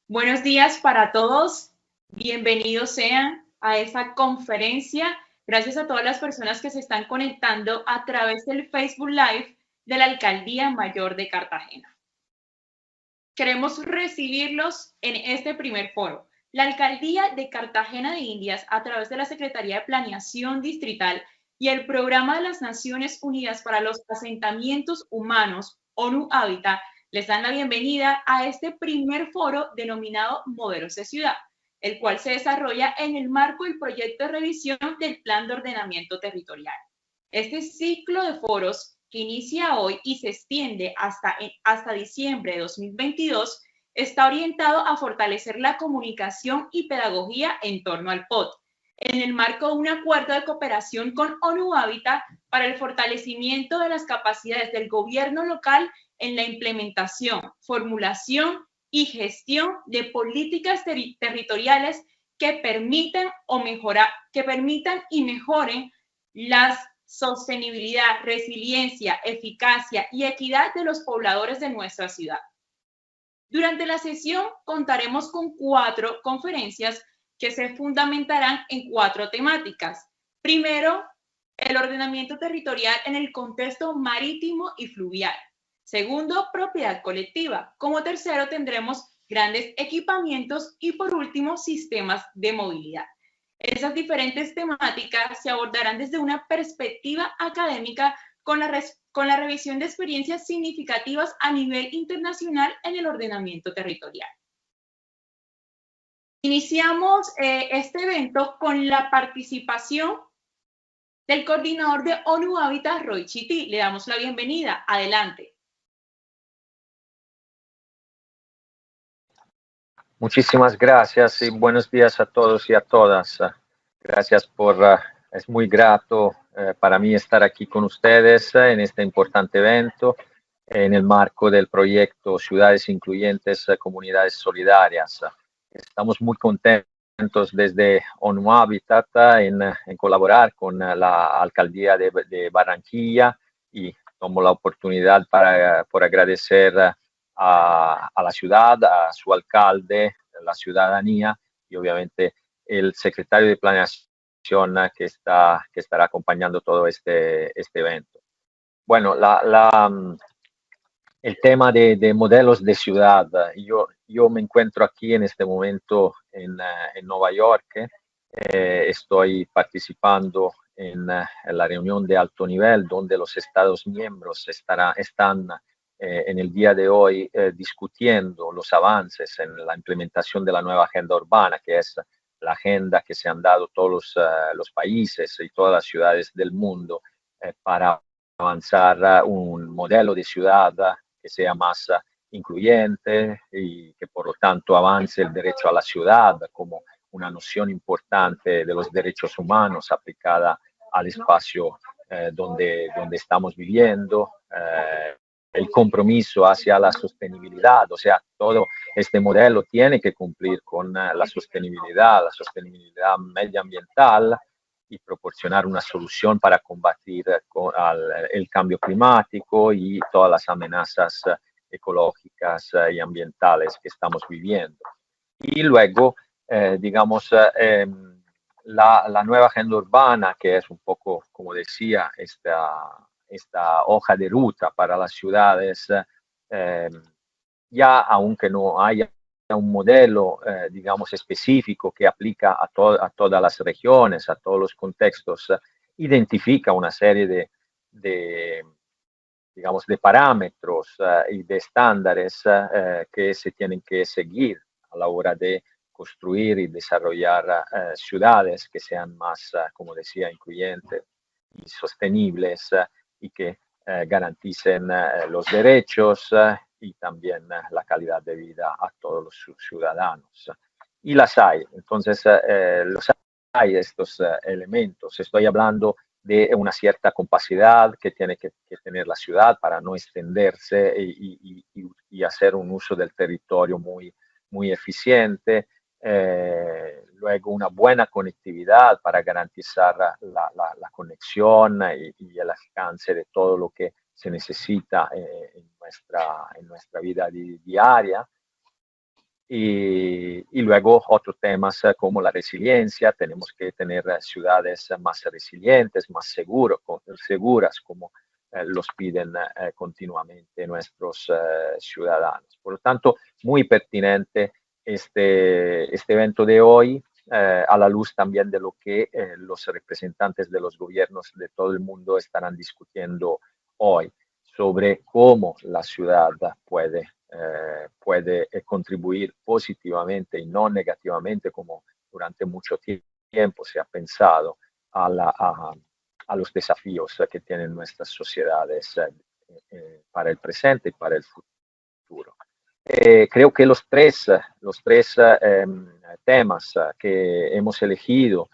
Buenos días para todos. Bienvenidos sean a esta conferencia. Gracias a todas las personas que se están conectando a través del Facebook Live de la Alcaldía Mayor de Cartagena. Queremos recibirlos en este primer foro. La Alcaldía de Cartagena de Indias, a través de la Secretaría de Planeación Distrital y el Programa de las Naciones Unidas para los Asentamientos Humanos, ONU Habitat, les dan la bienvenida a este primer foro denominado Modelos de Ciudad, el cual se desarrolla en el marco del proyecto de revisión del Plan de Ordenamiento Territorial. Este ciclo de foros que inicia hoy y se extiende hasta diciembre de 2022 está orientado a fortalecer la comunicación y pedagogía en torno al POT, en el marco de un acuerdo de cooperación con ONU Habitat para el fortalecimiento de las capacidades del gobierno local en la implementación, formulación y gestión de políticas territoriales que permitan y mejoren la sostenibilidad, resiliencia, eficacia y equidad de los pobladores de nuestra ciudad. Durante la sesión contaremos con 4 conferencias que se fundamentarán en 4 temáticas. Primero, el ordenamiento territorial en el contexto marítimo y fluvial. Segundo, propiedad colectiva. Como tercero, tendremos grandes equipamientos y por último, sistemas de movilidad. Esas diferentes temáticas se abordarán desde una perspectiva académica con la revisión de experiencias significativas a nivel internacional en el ordenamiento territorial. Iniciamos este evento con la participación del coordinador de ONU Habitat, Roy Chití. Le damos la bienvenida. Adelante. Muchísimas gracias y buenos días a todos y a todas. Gracias es muy grato para mí estar aquí con ustedes en este importante evento en el marco del proyecto Ciudades Incluyentes, Comunidades Solidarias. Estamos muy contentos desde ONU Habitat en colaborar con la Alcaldía de Barranquilla y tomo la oportunidad por agradecer a la ciudad, a su alcalde, la ciudadanía y obviamente el secretario de Planeación que estará acompañando todo este evento. Bueno, el tema de modelos de ciudad, yo me encuentro aquí en este momento en Nueva York, estoy participando en la reunión de alto nivel donde los Estados miembros están en el día de hoy discutiendo los avances en la implementación de la nueva agenda urbana, que es la agenda que se han dado todos los países y todas las ciudades del mundo para avanzar un modelo de ciudad que sea más incluyente y que por lo tanto avance el derecho a la ciudad como una noción importante de los derechos humanos aplicada al espacio donde estamos viviendo, el compromiso hacia la sostenibilidad, o sea, todo este modelo tiene que cumplir con la sostenibilidad medioambiental y proporcionar una solución para combatir el cambio climático y todas las amenazas ecológicas y ambientales que estamos viviendo. Y luego, digamos, la nueva agenda urbana, que es un poco, como decía, esta hoja de ruta para las ciudades, ya aunque no haya un modelo, digamos, específico que aplica a todas las regiones, a todos los contextos, identifica una serie digamos, de parámetros y de estándares que se tienen que seguir a la hora de construir y desarrollar ciudades que sean más, como decía, incluyentes y sostenibles y que garanticen los derechos y también la calidad de vida a todos los ciudadanos. Y las hay, entonces los hay estos elementos. Estoy hablando de una cierta capacidad que tiene que tener la ciudad para no extenderse y hacer un uso del territorio muy eficiente. Luego una buena conectividad para garantizar la conexión y el alcance de todo lo que se necesita en nuestra vida diaria. Y luego otros temas como la resiliencia, tenemos que tener ciudades más resilientes, más seguras, como los piden continuamente nuestros ciudadanos. Por lo tanto, muy pertinente este evento de hoy, a la luz también de lo que los representantes de los gobiernos de todo el mundo estarán discutiendo hoy sobre cómo la ciudad puede contribuir positivamente y no negativamente, como durante mucho tiempo se ha pensado, a los desafíos que tienen nuestras sociedades para el presente y para el futuro. Creo que los tres temas que hemos elegido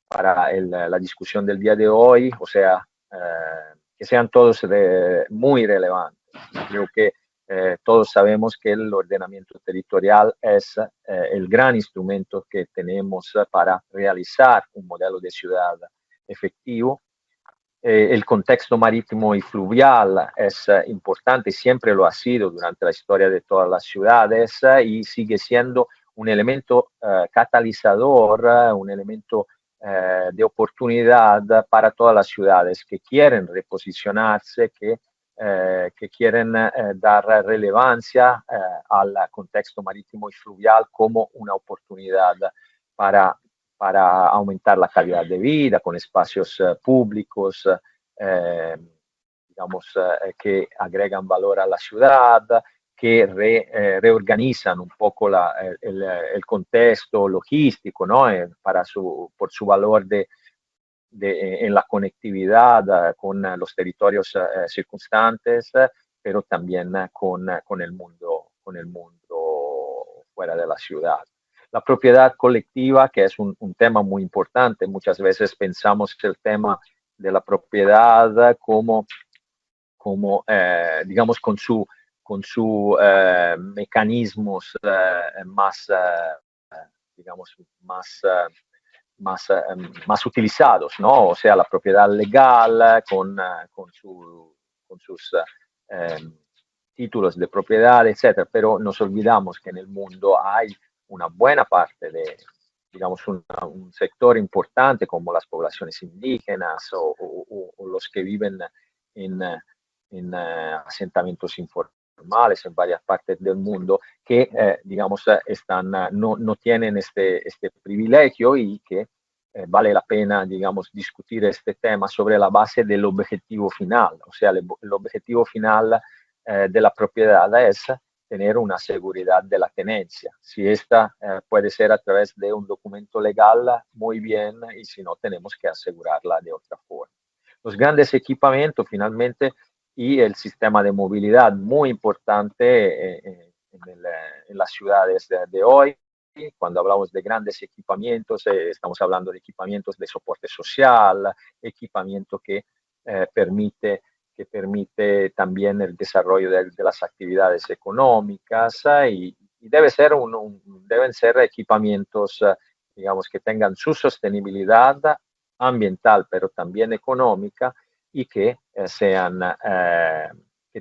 para la discusión del día de hoy, o sea, que sean todos muy relevantes. Creo que todos sabemos que el ordenamiento territorial es el gran instrumento que tenemos para realizar un modelo de ciudad efectivo. El contexto marítimo y fluvial es importante, siempre lo ha sido durante la historia de todas las ciudades y sigue siendo un elemento catalizador, un elemento de oportunidad para todas las ciudades que quieren reposicionarse, que quieren dar relevancia al contexto marítimo y fluvial como una oportunidad para aumentar la calidad de vida con espacios públicos, digamos, que agregan valor a la ciudad, que reorganizan un poco el contexto logístico, ¿no? Por su valor en la conectividad con los territorios circunstantes, pero también con el mundo fuera de la ciudad. La propiedad colectiva, que es un tema muy importante. Muchas veces pensamos el tema de la propiedad como digamos, con su mecanismos más, digamos, más utilizados, ¿no? O sea, la propiedad legal con sus eh, títulos de propiedad, etcétera. Pero nos olvidamos que en el mundo hay una buena parte digamos, un sector importante como las poblaciones indígenas o los que viven en asentamientos informales en varias partes del mundo que, digamos, no tienen este privilegio y que vale la pena, digamos, discutir este tema sobre la base del objetivo final. O sea, el objetivo final de la propiedad es tener una seguridad de la tenencia. Si esta puede ser a través de un documento legal, muy bien, y si no, tenemos que asegurarla de otra forma. Los grandes equipamientos, finalmente, y el sistema de movilidad, muy importante en las ciudades de hoy. Cuando hablamos de grandes equipamientos, estamos hablando de equipamientos de soporte social, equipamiento que permite también el desarrollo de las actividades económicas y deben ser equipamientos, digamos, que tengan su sostenibilidad ambiental, pero también económica y que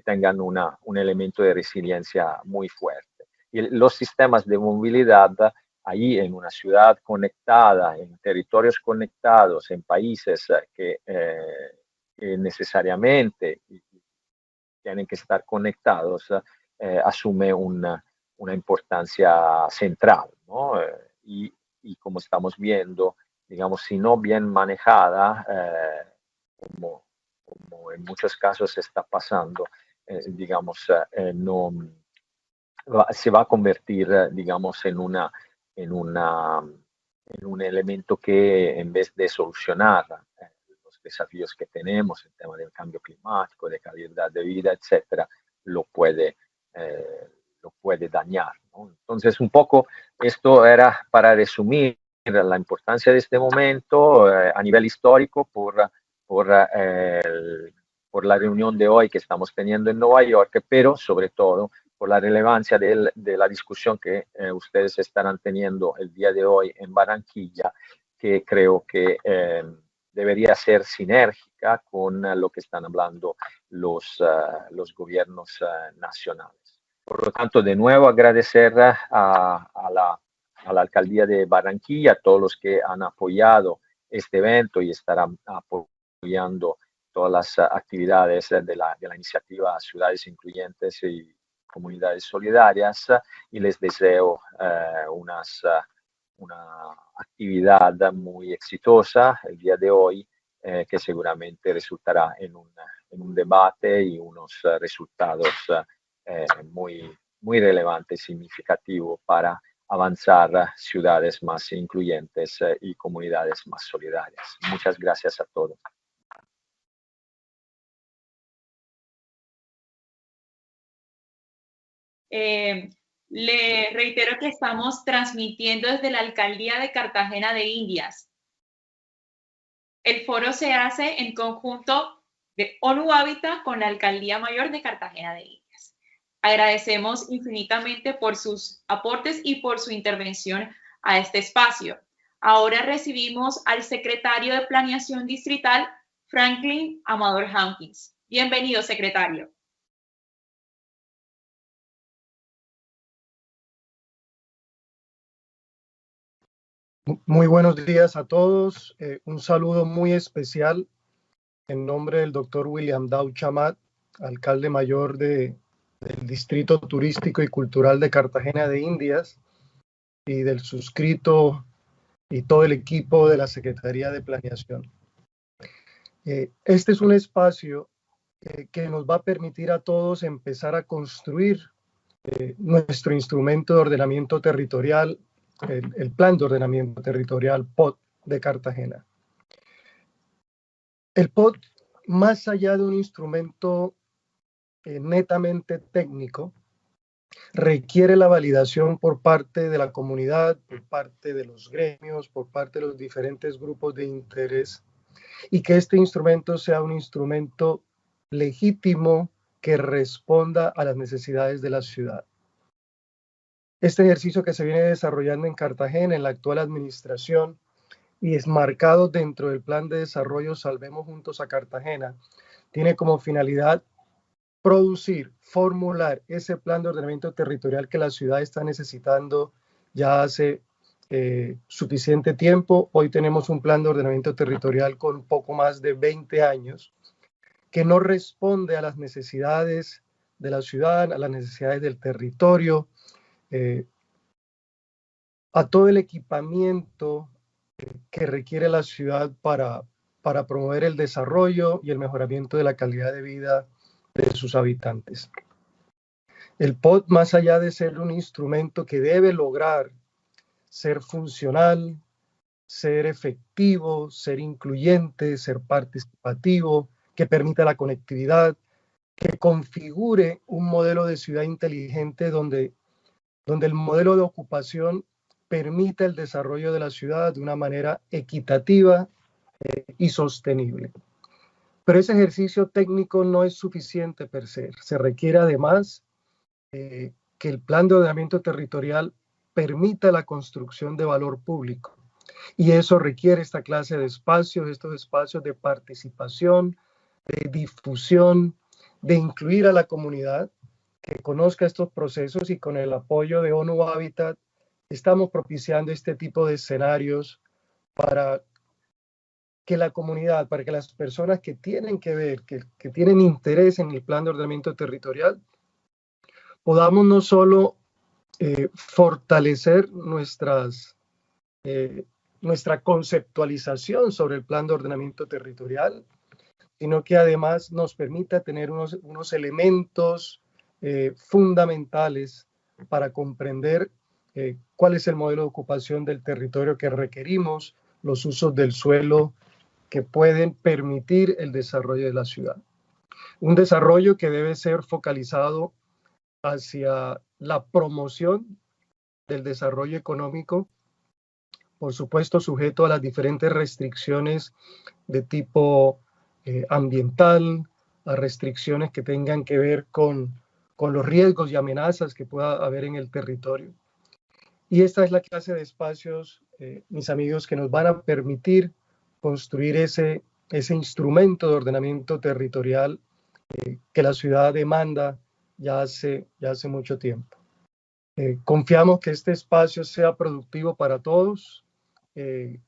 tengan un elemento de resiliencia muy fuerte. Y los sistemas de movilidad ahí en una ciudad conectada, en territorios conectados, en países que necesariamente tienen que estar conectados, asume una importancia central, ¿no? Y como estamos viendo, digamos, si no bien manejada, como en muchos casos está pasando, digamos, no, se va a convertir, digamos, en un elemento que en vez de solucionar los desafíos que tenemos, el tema del cambio climático, de calidad de vida, etcétera, lo puede, lo puede dañar, ¿no? Entonces, un poco esto era para resumir la importancia de este momento a nivel histórico por, por la reunión de hoy que estamos teniendo en Nueva York, pero sobre todo por la relevancia de la discusión que ustedes estarán teniendo el día de hoy en Barranquilla, que creo que debería ser sinérgica con lo que están hablando los gobiernos nacionales. Por lo tanto, de nuevo agradecer a la Alcaldía de Barranquilla, a todos los que han apoyado este evento y estarán apoyando todas las actividades de la iniciativa Ciudades Incluyentes y Comunidades Solidarias, y les deseo una actividad muy exitosa el día de hoy, que seguramente resultará en un debate y unos resultados muy relevante y significativo para avanzar ciudades más incluyentes y comunidades más solidarias. Muchas gracias a todos. Le reitero que estamos transmitiendo desde la Alcaldía de Cartagena de Indias. El foro se hace en conjunto de ONU Habitat con la Alcaldía Mayor de Cartagena de Indias. Agradecemos infinitamente por sus aportes y por su intervención a este espacio. Ahora recibimos al secretario de Planeación Distrital, Franklin Amador Hawkins. Bienvenido, secretario. Muy buenos días a todos. Un saludo muy especial en nombre del doctor William Dow Chamat, alcalde mayor del Distrito Turístico y Cultural de Cartagena de Indias, y del suscrito y todo el equipo de la Secretaría de Planeación. Este es un espacio que nos va a permitir a todos empezar a construir nuestro instrumento de ordenamiento territorial, el Plan de Ordenamiento Territorial POT de Cartagena. El POT, más allá de un instrumento netamente técnico, requiere la validación por parte de la comunidad, por parte de los gremios, por parte de los diferentes grupos de interés, y que este instrumento sea un instrumento legítimo que responda a las necesidades de la ciudad. Este ejercicio que se viene desarrollando en Cartagena, en la actual administración, y es marcado dentro del Plan de Desarrollo Salvemos Juntos a Cartagena, tiene como finalidad producir, formular ese plan de ordenamiento territorial que la ciudad está necesitando ya hace suficiente tiempo. Hoy tenemos un plan de ordenamiento territorial con poco más de 20 años que no responde a las necesidades de la ciudad, a las necesidades del territorio, a todo el equipamiento que requiere la ciudad para promover el desarrollo y el mejoramiento de la calidad de vida de sus habitantes. El POT, más allá de ser un instrumento que debe lograr ser funcional, ser efectivo, ser incluyente, ser participativo, que permita la conectividad, que configure un modelo de ciudad inteligente donde el modelo de ocupación permita el desarrollo de la ciudad de una manera equitativa y sostenible. Pero ese ejercicio técnico no es suficiente per se. Se requiere además que el plan de ordenamiento territorial permita la construcción de valor público. Y eso requiere esta clase de espacios, estos espacios de participación, de difusión, de incluir a la comunidad que conozca estos procesos, y con el apoyo de ONU Habitat estamos propiciando este tipo de escenarios para que la comunidad, para que las personas que tienen que ver, que tienen interés en el plan de ordenamiento territorial, podamos no solo fortalecer nuestra conceptualización sobre el plan de ordenamiento territorial, sino que además nos permita tener unos elementos fundamentales para comprender cuál es el modelo de ocupación del territorio que requerimos, los usos del suelo que pueden permitir el desarrollo de la ciudad. Un desarrollo que debe ser focalizado hacia la promoción del desarrollo económico, por supuesto sujeto a las diferentes restricciones de tipo ambiental, a restricciones que tengan que ver con los riesgos y amenazas que pueda haber en el territorio. Y esta es la clase de espacios, mis amigos, que nos van a permitir construir ese instrumento de ordenamiento territorial que la ciudad demanda ya hace mucho tiempo. Confiamos que este espacio sea productivo para todos, en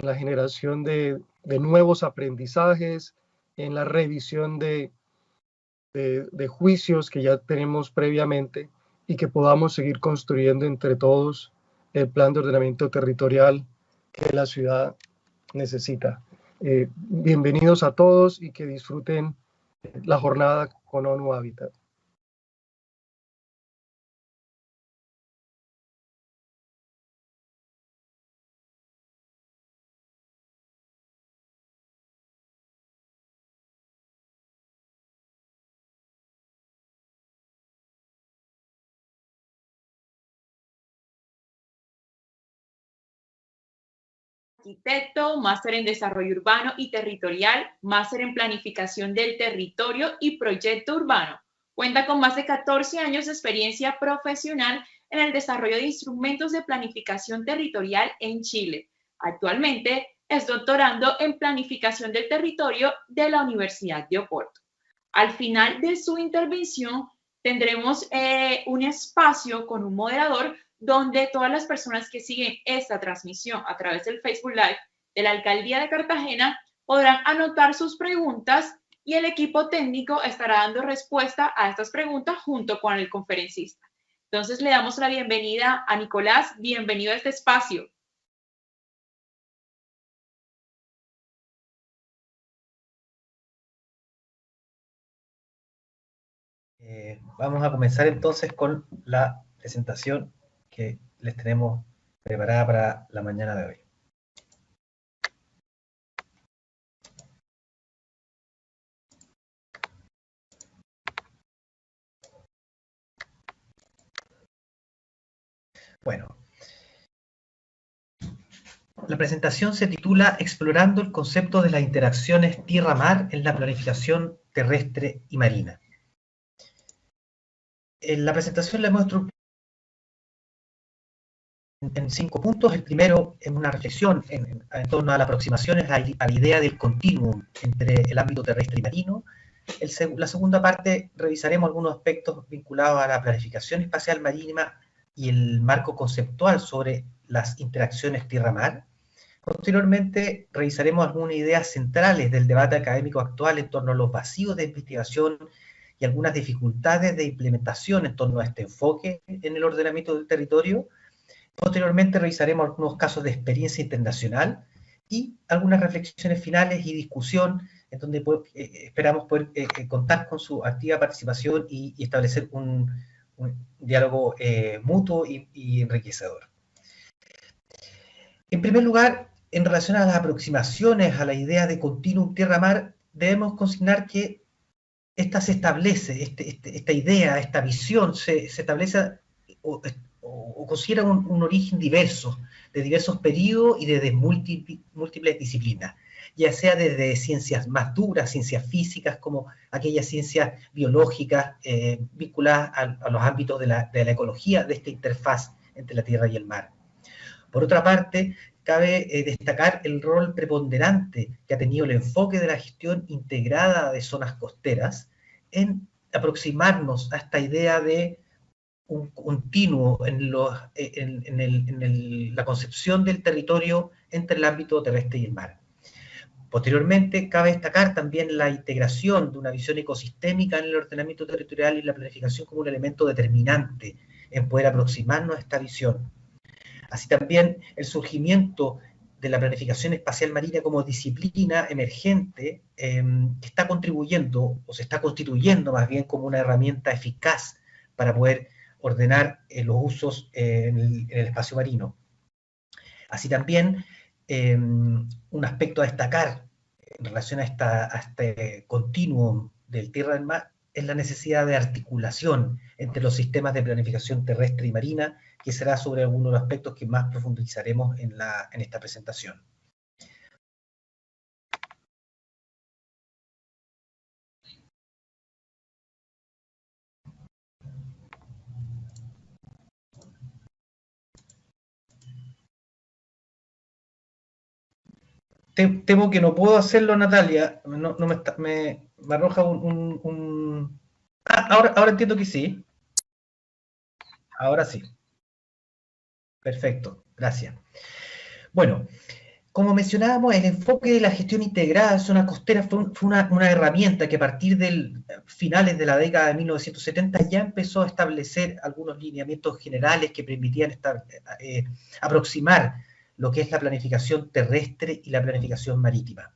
la generación de nuevos aprendizajes, en la revisión de juicios que ya tenemos previamente y que podamos seguir construyendo entre todos el plan de ordenamiento territorial que la ciudad necesita. Bienvenidos a todos y que disfruten la jornada con ONU Habitat. Arquitecto, máster en desarrollo urbano y territorial, máster en planificación del territorio y proyecto urbano. Cuenta con más de 14 años de experiencia profesional en el desarrollo de instrumentos de planificación territorial en Chile. Actualmente es doctorando en planificación del territorio de la Universidad de Oporto. Al final de su intervención tendremos un espacio con un moderador donde todas las personas que siguen esta transmisión a través del Facebook Live de la Alcaldía de Cartagena podrán anotar sus preguntas y el equipo técnico estará dando respuesta a estas preguntas junto con el conferencista. Entonces le damos la bienvenida a Nicolás. Bienvenido a este espacio. Vamos a comenzar entonces con la presentación que les tenemos preparada para la mañana de hoy. Bueno, la presentación se titula Explorando el concepto de las interacciones tierra-mar en la planificación terrestre y marina. En la presentación la hemos estructurado en 5 puntos. El primero es una reflexión en torno a las aproximaciones a la idea del continuum entre el ámbito terrestre y marino. La segunda parte revisaremos algunos aspectos vinculados a la planificación espacial marítima y el marco conceptual sobre las interacciones tierra-mar. Posteriormente revisaremos algunas ideas centrales del debate académico actual en torno a los vacíos de investigación y algunas dificultades de implementación en torno a este enfoque en el ordenamiento del territorio. Posteriormente revisaremos algunos casos de experiencia internacional y algunas reflexiones finales y discusión en donde esperamos poder contar con su activa participación y establecer un diálogo mutuo y enriquecedor. En primer lugar, en relación a las aproximaciones a la idea de continuum tierra-mar, debemos consignar que esta se establece, esta idea, esta visión se establece o considera un origen diverso, de diversos periodos y de múltiples disciplinas, ya sea desde ciencias más duras, ciencias físicas, como aquellas ciencias biológicas vinculadas a los ámbitos de la ecología, de esta interfaz entre la tierra y el mar. Por otra parte, cabe destacar el rol preponderante que ha tenido el enfoque de la gestión integrada de zonas costeras en aproximarnos a esta idea de un continuo en la concepción del territorio entre el ámbito terrestre y el mar. Posteriormente, cabe destacar también la integración de una visión ecosistémica en el ordenamiento territorial y la planificación como un elemento determinante en poder aproximarnos a esta visión. Así también el surgimiento de la planificación espacial marina como disciplina emergente que está contribuyendo, o se está constituyendo más bien como una herramienta eficaz para poder ordenar los usos en el espacio marino. Así también un aspecto a destacar en relación a este continuum del tierra del mar es la necesidad de articulación entre los sistemas de planificación terrestre y marina, que será sobre algunos de los aspectos que más profundizaremos en esta presentación. Temo que no puedo hacerlo, Natalia. Me arroja Ahora entiendo que sí. Ahora sí. Perfecto, gracias. Bueno, como mencionábamos, el enfoque de la gestión integrada de zonas costeras fue una herramienta que a partir de finales de la década de 1970 ya empezó a establecer algunos lineamientos generales que permitían aproximar lo que es la planificación terrestre y la planificación marítima.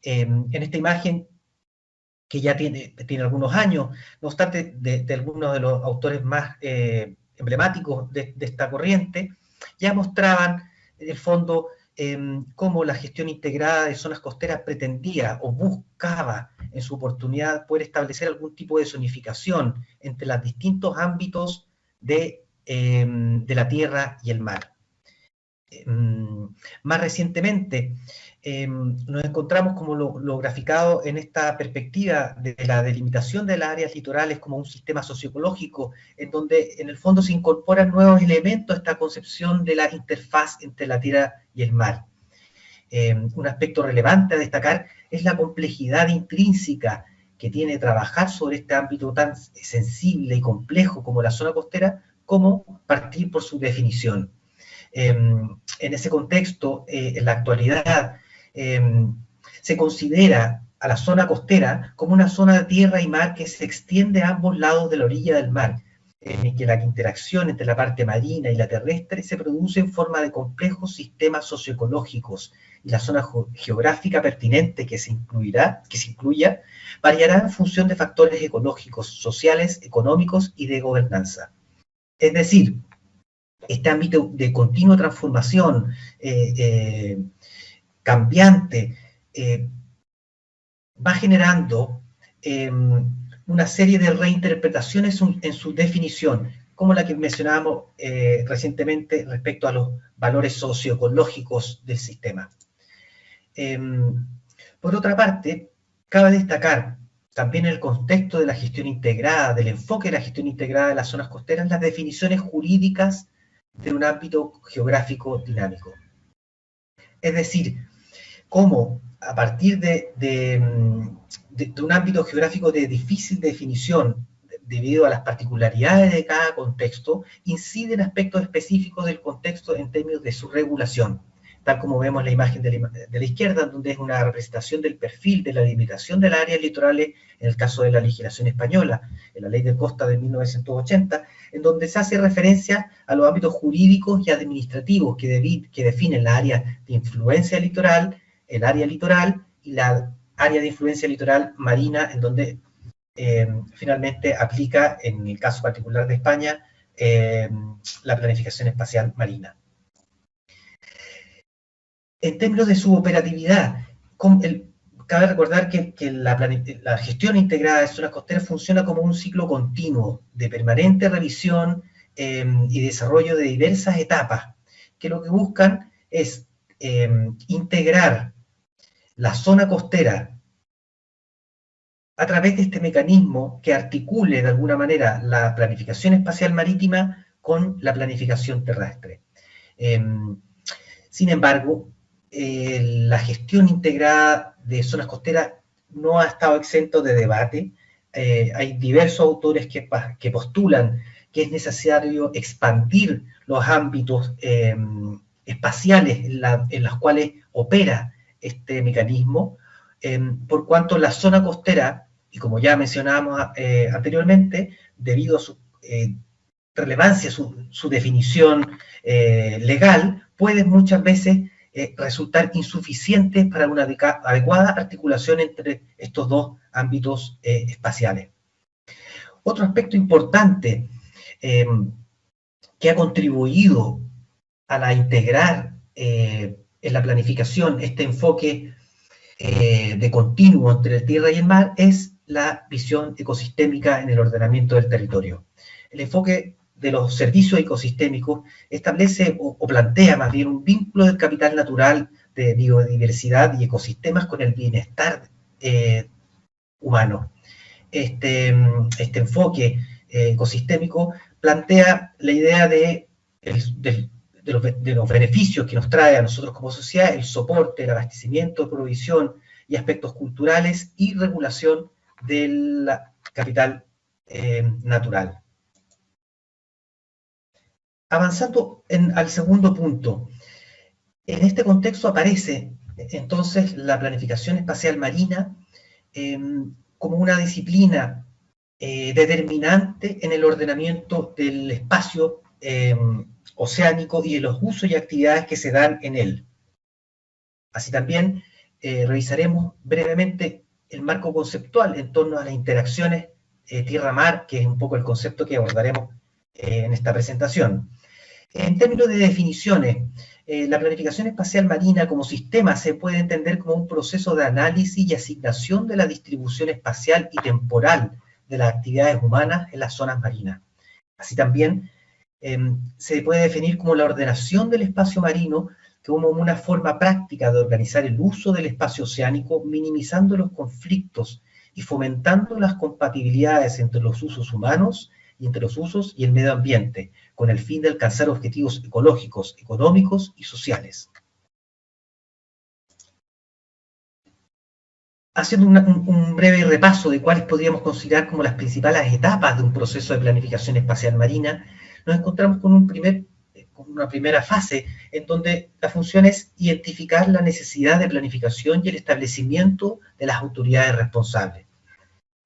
En esta imagen, que ya tiene algunos años, no obstante, de algunos de los autores más emblemáticos de esta corriente, ya mostraban, en el fondo, cómo la gestión integrada de zonas costeras pretendía o buscaba en su oportunidad poder establecer algún tipo de zonificación entre los distintos ámbitos de la tierra y el mar. Más recientemente, nos encontramos como lo graficado en esta perspectiva de la delimitación de las áreas litorales como un sistema socioecológico, en donde en el fondo se incorporan nuevos elementos a esta concepción de la interfaz entre la tierra y el mar. Un aspecto relevante a destacar es la complejidad intrínseca que tiene trabajar sobre este ámbito tan sensible y complejo como la zona costera, como partir por su definición. En ese contexto, en la actualidad, se considera a la zona costera como una zona de tierra y mar que se extiende a ambos lados de la orilla del mar, en que la interacción entre la parte marina y la terrestre se produce en forma de complejos sistemas socioecológicos, y la zona geográfica pertinente que se incluya variará en función de factores ecológicos, sociales, económicos y de gobernanza. Es decir, este ámbito de continua transformación cambiante va generando una serie de reinterpretaciones en su definición, como la que mencionábamos recientemente respecto a los valores socioecológicos del sistema. Por otra parte, cabe destacar también en el contexto de la gestión integrada, del enfoque de la gestión integrada de las zonas costeras, las definiciones jurídicas de un ámbito geográfico dinámico. Es decir, cómo a partir de un ámbito geográfico de difícil definición, debido a las particularidades de cada contexto, inciden aspectos específicos del contexto en términos de su regulación, tal como vemos en la imagen de la izquierda, donde es una representación del perfil de la limitación de las áreas litorales en el caso de la legislación española, en la Ley de Costa de 1980, en donde se hace referencia a los ámbitos jurídicos y administrativos que definen la área de influencia litoral, el área litoral y la área de influencia litoral marina, en donde finalmente aplica, en el caso particular de España, la planificación espacial marina. En términos de su operatividad, cabe recordar que la gestión integrada de zonas costeras funciona como un ciclo continuo de permanente revisión y desarrollo de diversas etapas, que lo que buscan es integrar la zona costera a través de este mecanismo que articule de alguna manera la planificación espacial marítima con la planificación terrestre. Sin embargo, la gestión integrada de zonas costeras no ha estado exento de debate. Hay diversos autores que postulan que es necesario expandir los ámbitos espaciales en los cuales opera este mecanismo, por cuanto la zona costera, y como ya mencionábamos anteriormente, debido a su relevancia, su definición legal, puede muchas veces resultar insuficiente para una adecuada articulación entre estos dos ámbitos espaciales. Otro aspecto importante que ha contribuido a integrar en la planificación este enfoque de continuo entre la tierra y el mar es la visión ecosistémica en el ordenamiento del territorio. El enfoque de los servicios ecosistémicos establece o plantea más bien un vínculo del capital natural de biodiversidad y ecosistemas con el bienestar humano. Este enfoque ecosistémico plantea la idea de los beneficios que nos trae a nosotros como sociedad, el soporte, el abastecimiento, provisión y aspectos culturales y regulación del capital natural. Avanzando al segundo punto, en este contexto aparece entonces la planificación espacial marina como una disciplina determinante en el ordenamiento del espacio oceánico y de los usos y actividades que se dan en él. Así también revisaremos brevemente el marco conceptual en torno a las interacciones tierra-mar, que es un poco el concepto que abordaremos en esta presentación. En términos de definiciones, la planificación espacial marina como sistema se puede entender como un proceso de análisis y asignación de la distribución espacial y temporal de las actividades humanas en las zonas marinas. Así también se puede definir como la ordenación del espacio marino como una forma práctica de organizar el uso del espacio oceánico, minimizando los conflictos y fomentando las compatibilidades entre los usos humanos y entre los usos y el medio ambiente, con el fin de alcanzar objetivos ecológicos, económicos y sociales. Haciendo un breve repaso de cuáles podríamos considerar como las principales etapas de un proceso de planificación espacial marina, nos encontramos con una primera fase en donde la función es identificar la necesidad de planificación y el establecimiento de las autoridades responsables.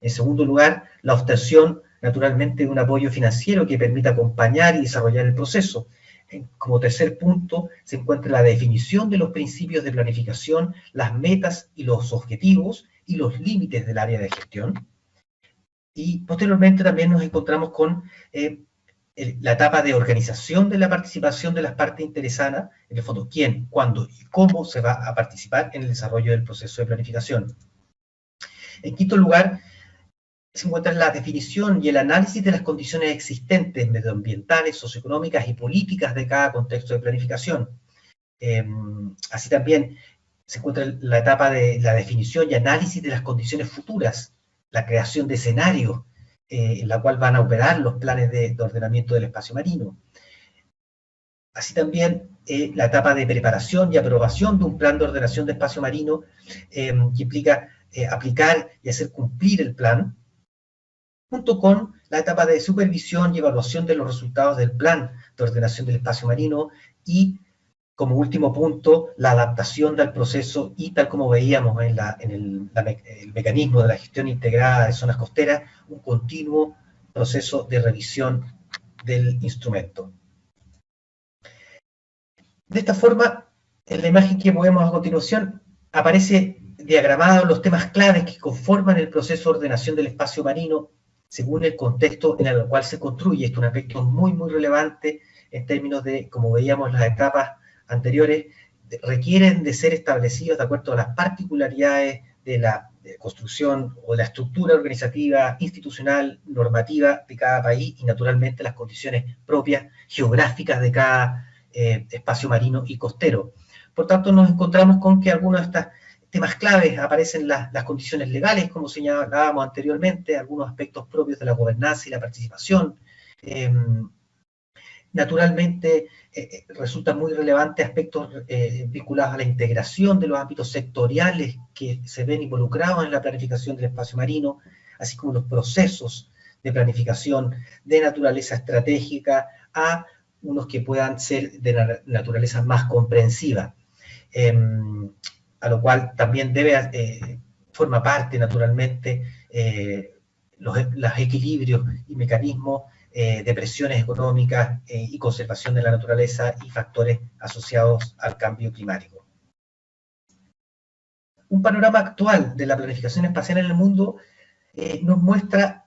En segundo lugar, la obtención naturalmente de un apoyo financiero que permita acompañar y desarrollar el proceso. Como tercer punto, se encuentra la definición de los principios de planificación, las metas y los objetivos y los límites del área de gestión. Y posteriormente también nos encontramos con la etapa de organización de la participación de las partes interesadas, en el fondo quién, cuándo y cómo se va a participar en el desarrollo del proceso de planificación. En quinto lugar, se encuentra la definición y el análisis de las condiciones existentes medioambientales, socioeconómicas y políticas de cada contexto de planificación. Así también se encuentra la etapa de la definición y análisis de las condiciones futuras, la creación de escenarios en la cual van a operar los planes de ordenamiento del espacio marino. Así también la etapa de preparación y aprobación de un plan de ordenación de espacio marino que implica aplicar y hacer cumplir el plan, junto con la etapa de supervisión y evaluación de los resultados del plan de ordenación del espacio marino y, como último punto, la adaptación del proceso y, tal como veíamos en el mecanismo de la gestión integrada de zonas costeras, un continuo proceso de revisión del instrumento. De esta forma, en la imagen que vemos a continuación, aparece diagramados los temas claves que conforman el proceso de ordenación del espacio marino según el contexto en el cual se construye. Esto es un aspecto muy, muy relevante en términos de, como veíamos las etapas anteriores, requieren de ser establecidos de acuerdo a las particularidades de la construcción o de la estructura organizativa, institucional, normativa de cada país y naturalmente las condiciones propias geográficas de cada espacio marino y costero. Por tanto, nos encontramos con que algunos de estos temas claves aparecen las condiciones legales, como señalábamos anteriormente, algunos aspectos propios de la gobernanza y la participación. Naturalmente, resultan muy relevantes aspectos vinculados a la integración de los ámbitos sectoriales que se ven involucrados en la planificación del espacio marino, así como los procesos de planificación de naturaleza estratégica a unos que puedan ser de naturaleza más comprensiva. A lo cual también forma parte, naturalmente, los equilibrios y mecanismos de presiones económicas y conservación de la naturaleza y factores asociados al cambio climático. Un panorama actual de la planificación espacial en el mundo nos muestra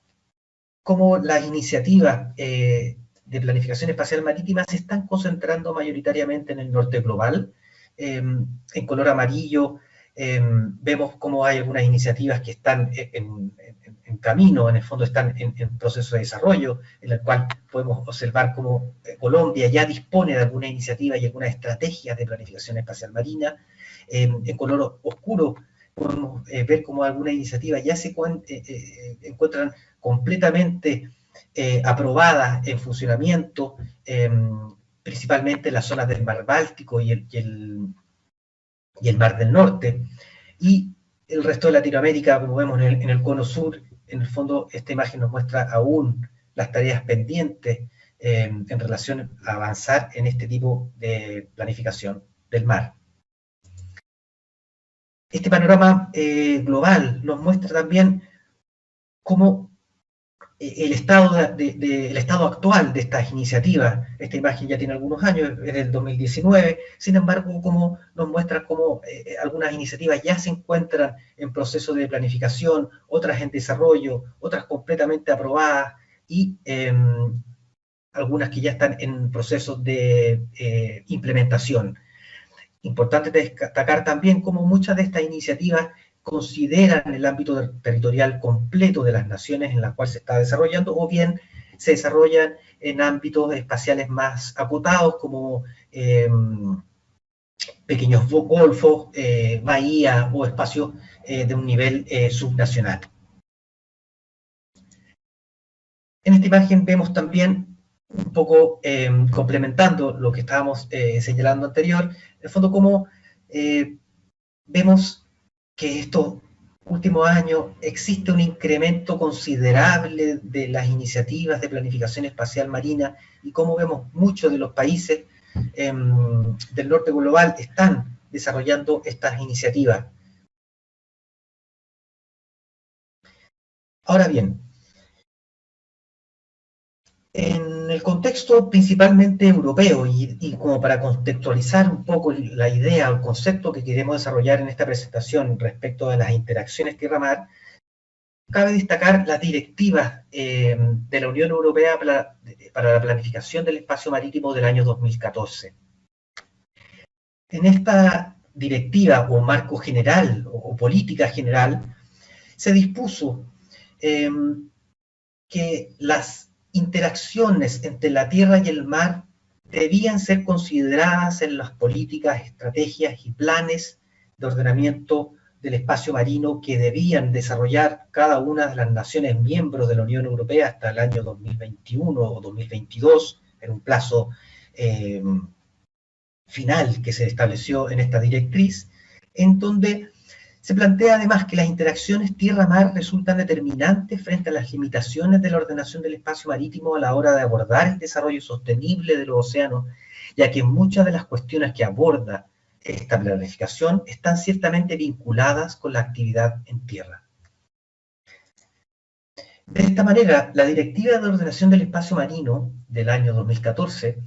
cómo las iniciativas de planificación espacial marítima se están concentrando mayoritariamente en el norte global. En color amarillo vemos cómo hay algunas iniciativas que están en camino, en el fondo están en proceso de desarrollo, en el cual podemos observar cómo Colombia ya dispone de alguna iniciativa y algunas estrategias de planificación espacial marina. En color oscuro podemos ver cómo algunas iniciativas ya se encuentran completamente aprobadas en funcionamiento, principalmente en las zonas del mar Báltico y el mar del Norte, y el resto de Latinoamérica, como vemos en el cono sur, en el fondo esta imagen nos muestra aún las tareas pendientes en relación a avanzar en este tipo de planificación del mar. Este panorama global nos muestra también cómo el estado actual de estas iniciativas. Esta imagen ya tiene algunos años, es del 2019, sin embargo, cómo nos muestra cómo algunas iniciativas ya se encuentran en proceso de planificación, otras en desarrollo, otras completamente aprobadas, y algunas que ya están en proceso de implementación. Importante destacar también cómo muchas de estas iniciativas consideran el ámbito territorial completo de las naciones en las cuales se está desarrollando, o bien se desarrollan en ámbitos espaciales más acotados, como pequeños golfos, bahías o espacios de un nivel subnacional. En esta imagen vemos también, un poco complementando lo que estábamos señalando anterior, en el fondo cómo vemos que estos últimos años existe un incremento considerable de las iniciativas de planificación espacial marina, y cómo vemos muchos de los países del norte global están desarrollando estas iniciativas. Ahora bien, en el contexto principalmente europeo, y como para contextualizar un poco la idea o el concepto que queremos desarrollar en esta presentación respecto a las interacciones tierra-mar, cabe destacar las directivas de la Unión Europea para la planificación del espacio marítimo del año 2014. En esta directiva o marco general o política general se dispuso que las interacciones entre la tierra y el mar debían ser consideradas en las políticas, estrategias y planes de ordenamiento del espacio marino que debían desarrollar cada una de las naciones miembros de la Unión Europea hasta el año 2021 o 2022, en un plazo final que se estableció en esta directriz, en donde se plantea además que las interacciones tierra-mar resultan determinantes frente a las limitaciones de la ordenación del espacio marítimo a la hora de abordar el desarrollo sostenible de los océanos, ya que muchas de las cuestiones que aborda esta planificación están ciertamente vinculadas con la actividad en tierra. De esta manera, la Directiva de Ordenación del Espacio Marino del año 2014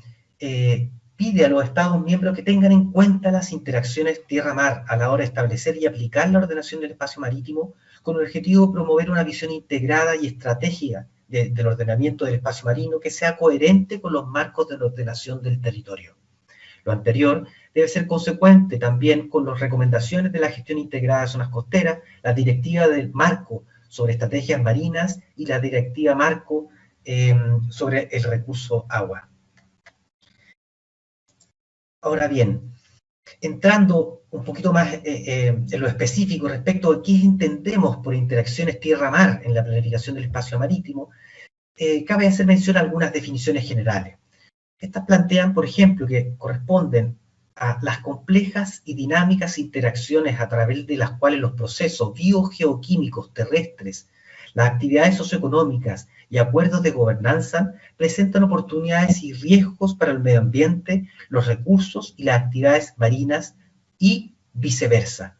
pide a los Estados miembros que tengan en cuenta las interacciones tierra-mar a la hora de establecer y aplicar la ordenación del espacio marítimo, con el objetivo de promover una visión integrada y estratégica del ordenamiento del espacio marino que sea coherente con los marcos de la ordenación del territorio. Lo anterior debe ser consecuente también con las recomendaciones de la gestión integrada de zonas costeras, la directiva del marco sobre estrategias marinas y la directiva marco sobre el recurso agua. Ahora bien, entrando un poquito más en lo específico respecto a qué entendemos por interacciones tierra-mar en la planificación del espacio marítimo, cabe hacer mención a algunas definiciones generales. Estas plantean, por ejemplo, que corresponden a las complejas y dinámicas interacciones a través de las cuales los procesos biogeoquímicos terrestres, las actividades socioeconómicas y acuerdos de gobernanza presentan oportunidades y riesgos para el medio ambiente, los recursos y las actividades marinas y viceversa.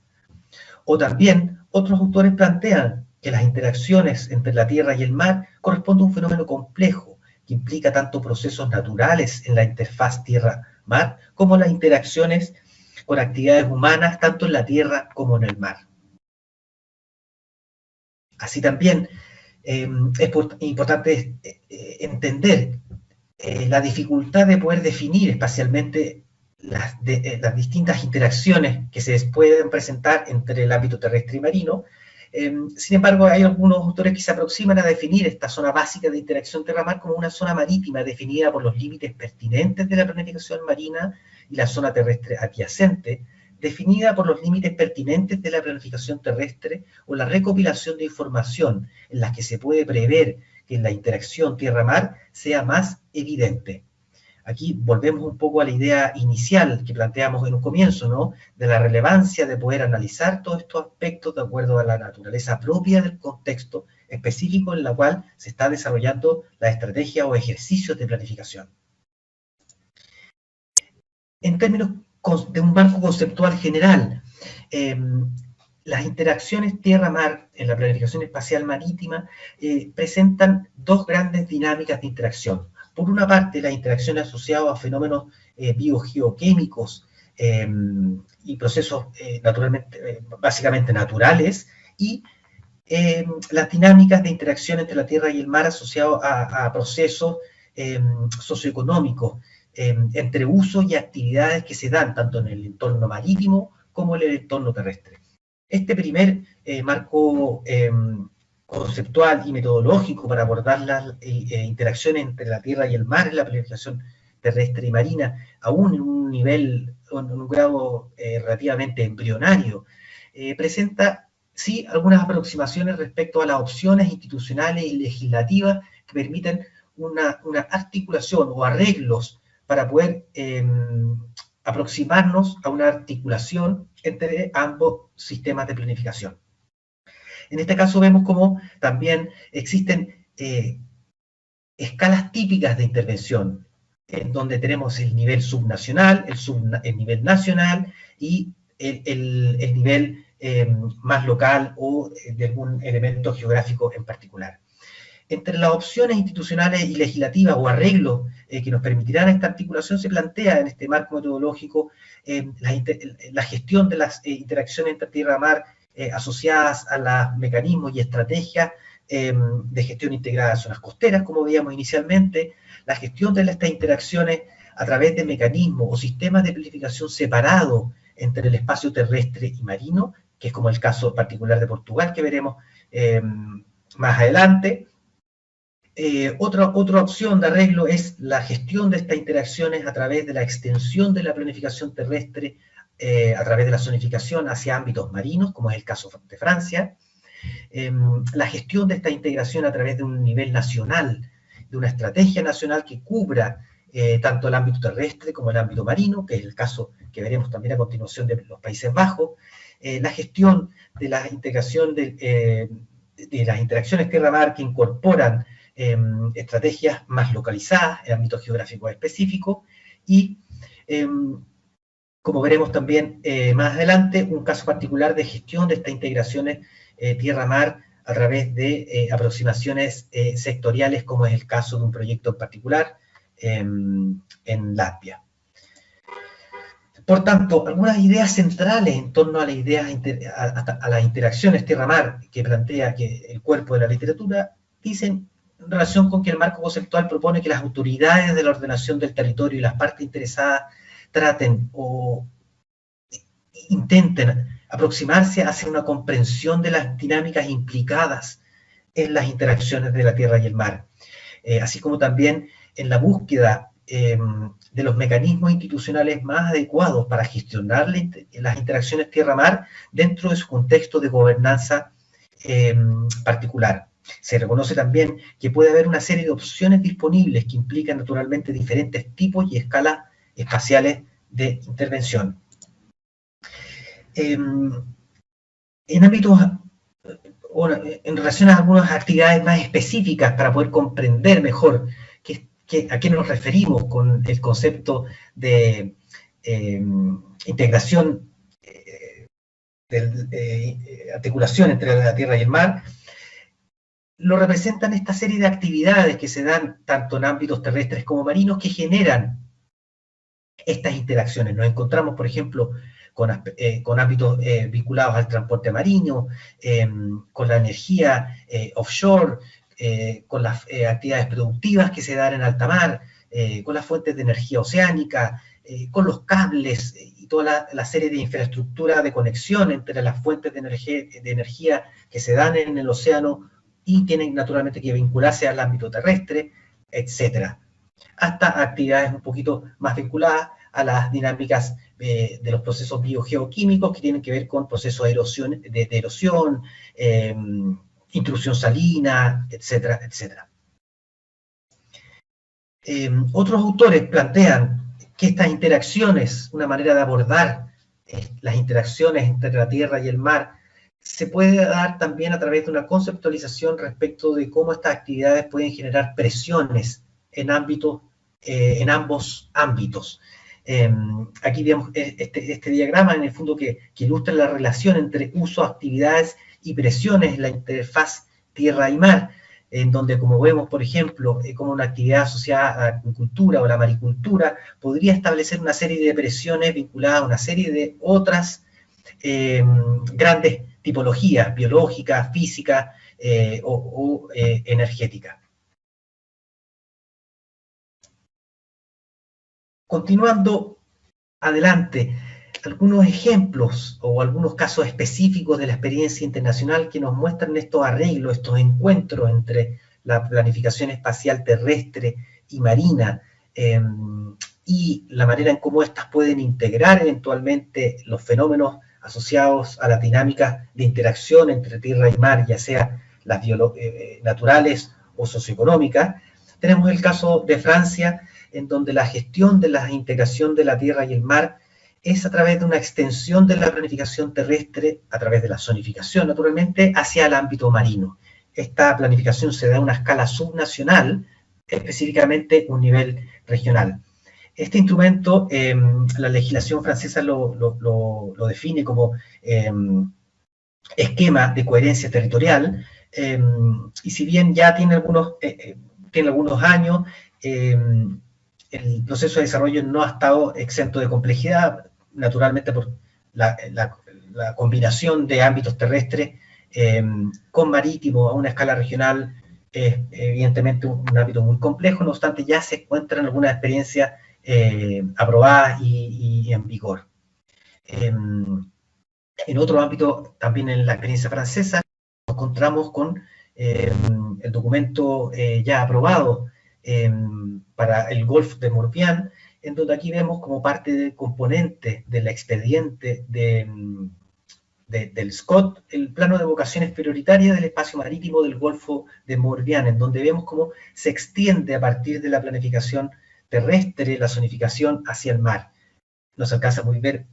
O también, otros autores plantean que las interacciones entre la tierra y el mar corresponden a un fenómeno complejo que implica tanto procesos naturales en la interfaz tierra-mar como las interacciones con actividades humanas tanto en la tierra como en el mar. Así también es importante entender la dificultad de poder definir espacialmente las distintas interacciones que se pueden presentar entre el ámbito terrestre y marino. Sin embargo, hay algunos autores que se aproximan a definir esta zona básica de interacción tierra-mar como una zona marítima definida por los límites pertinentes de la planificación marina, y la zona terrestre adyacente definida por los límites pertinentes de la planificación terrestre o la recopilación de información en las que se puede prever que la interacción tierra-mar sea más evidente. Aquí volvemos un poco a la idea inicial que planteamos en un comienzo, ¿no? De la relevancia de poder analizar todos estos aspectos de acuerdo a la naturaleza propia del contexto específico en la cual se está desarrollando la estrategia o ejercicios de planificación. En términos de un marco conceptual general, las interacciones tierra-mar en la planificación espacial marítima presentan dos grandes dinámicas de interacción. Por una parte, la interacción asociada a fenómenos biogeoquímicos y procesos básicamente naturales, y las dinámicas de interacción entre la tierra y el mar asociados a procesos socioeconómicos, entre usos y actividades que se dan tanto en el entorno marítimo como en el entorno terrestre. Este primer marco conceptual y metodológico para abordar las interacciones entre la tierra y el mar en la planificación terrestre y marina, aún en un nivel, en un grado relativamente embrionario, presenta sí algunas aproximaciones respecto a las opciones institucionales y legislativas que permiten una articulación o arreglos para poder aproximarnos a una articulación entre ambos sistemas de planificación. En este caso vemos como también existen escalas típicas de intervención, en donde tenemos el nivel subnacional, el nivel nacional y el nivel más local o de algún elemento geográfico en particular. Entre las opciones institucionales y legislativas o arreglos que nos permitirán esta articulación se plantea en este marco metodológico la gestión de las interacciones entre tierra y mar asociadas a los mecanismos y estrategias de gestión integrada de zonas costeras, como veíamos inicialmente, la gestión de estas interacciones a través de mecanismos o sistemas de planificación separados entre el espacio terrestre y marino, que es como el caso particular de Portugal que veremos más adelante. Otra opción de arreglo es la gestión de estas interacciones a través de la extensión de la planificación terrestre a través de la zonificación hacia ámbitos marinos, como es el caso de Francia. La gestión de esta integración a través de un nivel nacional, de una estrategia nacional que cubra tanto el ámbito terrestre como el ámbito marino, que es el caso que veremos también a continuación de los Países Bajos. La gestión de la integración de las interacciones tierra-mar que incorporan estrategias más localizadas en ámbitos geográficos específicos y, como veremos también más adelante, un caso particular de gestión de estas integraciones tierra-mar a través de aproximaciones sectoriales, como es el caso de un proyecto en particular en Latvia. Por tanto, algunas ideas centrales en torno a las ideas a las interacciones tierra-mar que plantea que el cuerpo de la literatura dicen en relación con que el marco conceptual propone que las autoridades de la ordenación del territorio y las partes interesadas traten o intenten aproximarse hacia una comprensión de las dinámicas implicadas en las interacciones de la tierra y el mar, así como también en la búsqueda de los mecanismos institucionales más adecuados para gestionar las interacciones tierra-mar dentro de su contexto de gobernanza particular. Se reconoce también que puede haber una serie de opciones disponibles que implican naturalmente diferentes tipos y escalas espaciales de intervención. En ámbitos, en relación a algunas actividades más específicas para poder comprender mejor a qué nos referimos con el concepto de integración, articulación entre la tierra y el mar, lo representan esta serie de actividades que se dan tanto en ámbitos terrestres como marinos que generan estas interacciones. Nos encontramos, por ejemplo, con ámbitos vinculados al transporte marino, con la energía offshore, con las actividades productivas que se dan en alta mar, con las fuentes de energía oceánica, con los cables y toda la serie de infraestructura de conexión entre las fuentes de energía que se dan en el océano y tienen naturalmente que vincularse al ámbito terrestre, etc. Hasta actividades un poquito más vinculadas a las dinámicas de los procesos biogeoquímicos que tienen que ver con procesos de erosión, intrusión salina, etcétera, etcétera. Otros autores plantean que estas interacciones, una manera de abordar las interacciones entre la tierra y el mar, se puede dar también a través de una conceptualización respecto de cómo estas actividades pueden generar presiones en ambos ámbitos. Aquí vemos este diagrama, en el fondo, que ilustra la relación entre uso, actividades y presiones en la interfaz tierra y mar, en donde, como vemos, por ejemplo, como una actividad asociada a la agricultura o la maricultura podría establecer una serie de presiones vinculadas a una serie de otras grandes tipologías biológicas, físicas o energéticas. Continuando adelante, algunos ejemplos o algunos casos específicos de la experiencia internacional que nos muestran estos arreglos, estos encuentros entre la planificación espacial terrestre y marina, y la manera en cómo éstas pueden integrar eventualmente los fenómenos asociados a las dinámicas de interacción entre tierra y mar, ya sea las naturales o socioeconómicas. Tenemos el caso de Francia, en donde la gestión de la integración de la tierra y el mar es a través de una extensión de la planificación terrestre, a través de la zonificación, naturalmente, hacia el ámbito marino. Esta planificación se da a una escala subnacional, específicamente un nivel regional. Este instrumento, la legislación francesa lo define como esquema de coherencia territorial, y si bien ya tiene algunos años, el proceso de desarrollo no ha estado exento de complejidad, naturalmente por la combinación de ámbitos terrestres con marítimo a una escala regional, es evidentemente un ámbito muy complejo. No obstante, ya se encuentran algunas experiencias aprobadas y en vigor. En otro ámbito, también en la experiencia francesa, nos encontramos con el documento ya aprobado para el Golfo de Morbihan, en donde aquí vemos como parte del componente del expediente del SCOT, el plano de vocaciones prioritarias del espacio marítimo del Golfo de Morbihan, en donde vemos cómo se extiende a partir de la planificación terrestre, la zonificación hacia el mar. No se alcanza muy bien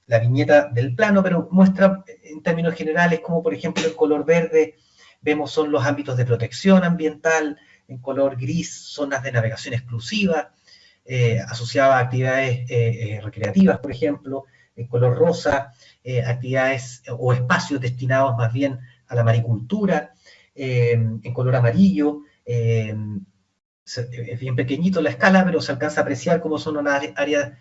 la viñeta del plano, pero muestra en términos generales como, por ejemplo, el color verde vemos son los ámbitos de protección ambiental, en color gris zonas de navegación exclusiva, asociadas a actividades recreativas, por ejemplo, en color rosa, actividades o espacios destinados más bien a la maricultura, en color amarillo, es bien pequeñito la escala, pero se alcanza a apreciar cómo son unas áreas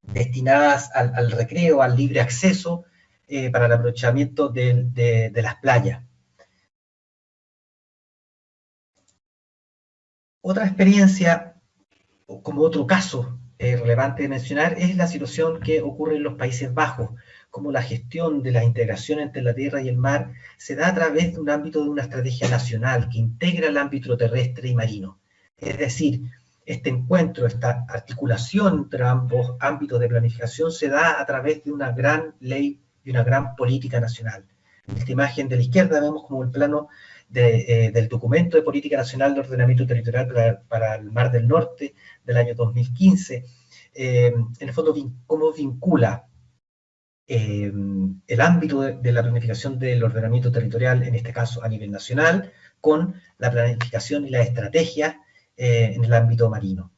destinadas al recreo, al libre acceso, para el aprovechamiento de las playas. Otra experiencia, como otro caso relevante de mencionar, es la situación que ocurre en los Países Bajos, como la gestión de la integración entre la tierra y el mar se da a través de un ámbito de una estrategia nacional que integra el ámbito terrestre y marino. Es decir, este encuentro, esta articulación entre ambos ámbitos de planificación se da a través de una gran ley y una gran política nacional. En esta imagen de la izquierda vemos como el plano del documento de política nacional de ordenamiento territorial para el Mar del Norte del año 2015, en el fondo cómo vincula el ámbito de la planificación del ordenamiento territorial, en este caso a nivel nacional, con la planificación y la estrategia en el ámbito marino.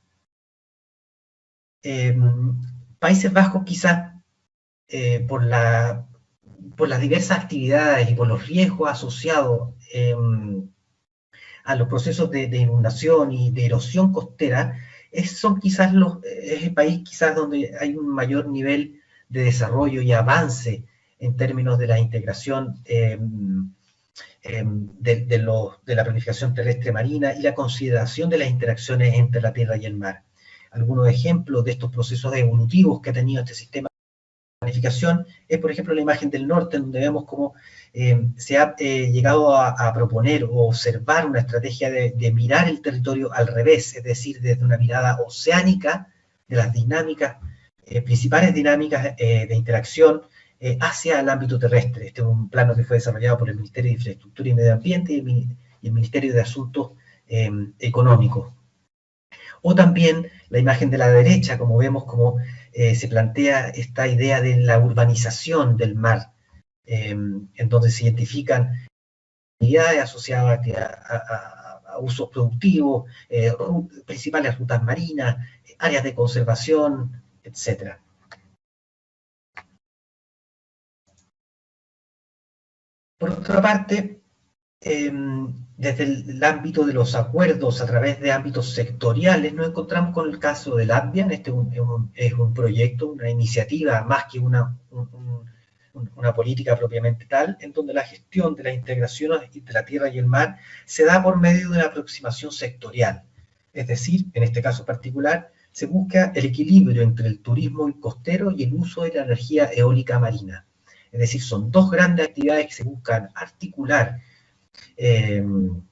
Países Bajos quizás por las diversas actividades y por los riesgos asociados a los procesos de inundación y de erosión costera, es el país quizás donde hay un mayor nivel de desarrollo y avance en términos de la integración de la planificación terrestre marina y la consideración de las interacciones entre la tierra y el mar. Algunos ejemplos de estos procesos evolutivos que ha tenido este sistema de planificación es, por ejemplo, la imagen del norte, donde vemos cómo se ha llegado a proponer o observar una estrategia de mirar el territorio al revés, es decir, desde una mirada oceánica de las dinámicas, principales dinámicas de interacción hacia el ámbito terrestre. Este es un plano que fue desarrollado por el Ministerio de Infraestructura y Medio Ambiente y el Ministerio de Asuntos Económicos. O también la imagen de la derecha, como vemos como se plantea esta idea de la urbanización del mar, en donde se identifican actividades asociadas a usos productivos, principales rutas marinas, áreas de conservación, etc. Por otra parte, desde el ámbito de los acuerdos a través de ámbitos sectoriales, nos encontramos con el caso de Latvia. Este es un proyecto, una iniciativa, más que una política propiamente tal, en donde la gestión de la integración entre la tierra y el mar se da por medio de una aproximación sectorial. Es decir, en este caso particular, se busca el equilibrio entre el turismo costero y el uso de la energía eólica marina. Es decir, son dos grandes actividades que se buscan articular en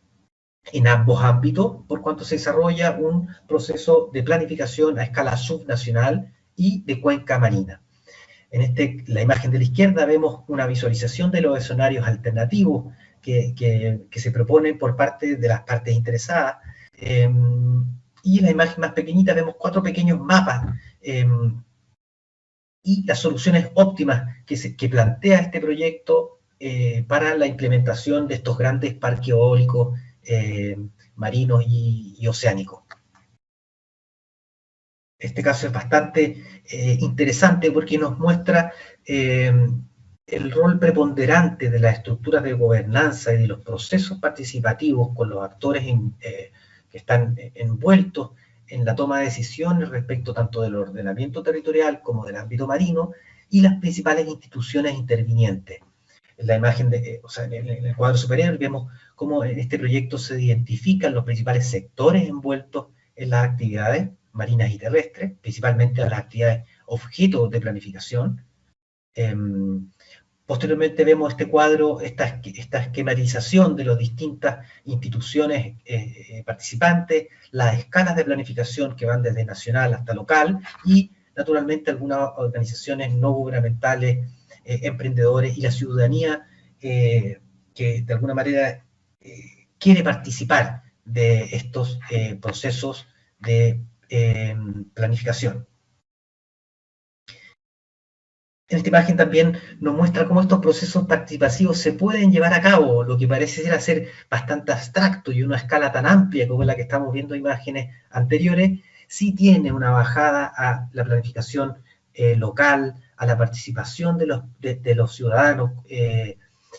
ambos ámbitos, por cuanto se desarrolla un proceso de planificación a escala subnacional y de cuenca marina. En la imagen de la izquierda vemos una visualización de los escenarios alternativos que se proponen por parte de las partes interesadas, y en la imagen más pequeñita vemos 4 pequeños mapas y las soluciones óptimas que plantea este proyecto para la implementación de estos grandes parques eólicos marinos y oceánicos. Este caso es bastante interesante porque nos muestra el rol preponderante de las estructuras de gobernanza y de los procesos participativos con los actores que están envueltos en la toma de decisiones respecto tanto del ordenamiento territorial como del ámbito marino y las principales instituciones intervinientes. En la imagen, en el cuadro superior vemos cómo en este proyecto se identifican los principales sectores envueltos en las actividades marinas y terrestres, principalmente las actividades objeto de planificación. Posteriormente vemos este cuadro, esta esquematización de las distintas instituciones participantes, las escalas de planificación que van desde nacional hasta local y, naturalmente, algunas organizaciones no gubernamentales, emprendedores y la ciudadanía que de alguna manera quiere participar de estos procesos de planificación. En esta imagen también nos muestra cómo estos procesos participativos se pueden llevar a cabo, lo que parece ser bastante abstracto y una escala tan amplia como la que estamos viendo en imágenes anteriores, sí tiene una bajada a la planificación local, a la participación de los ciudadanos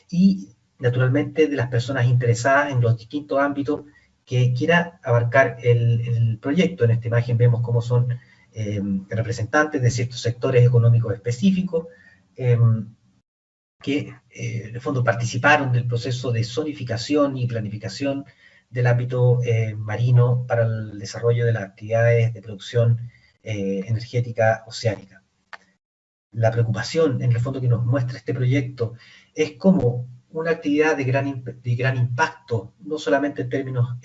y, naturalmente, de las personas interesadas en los distintos ámbitos que quiera abarcar el proyecto. En esta imagen vemos cómo son representantes de ciertos sectores económicos específicos que en el fondo participaron del proceso de zonificación y planificación del ámbito marino para el desarrollo de las actividades de producción energética oceánica. La preocupación, en el fondo, que nos muestra este proyecto es cómo una actividad de gran impacto, no solamente en términos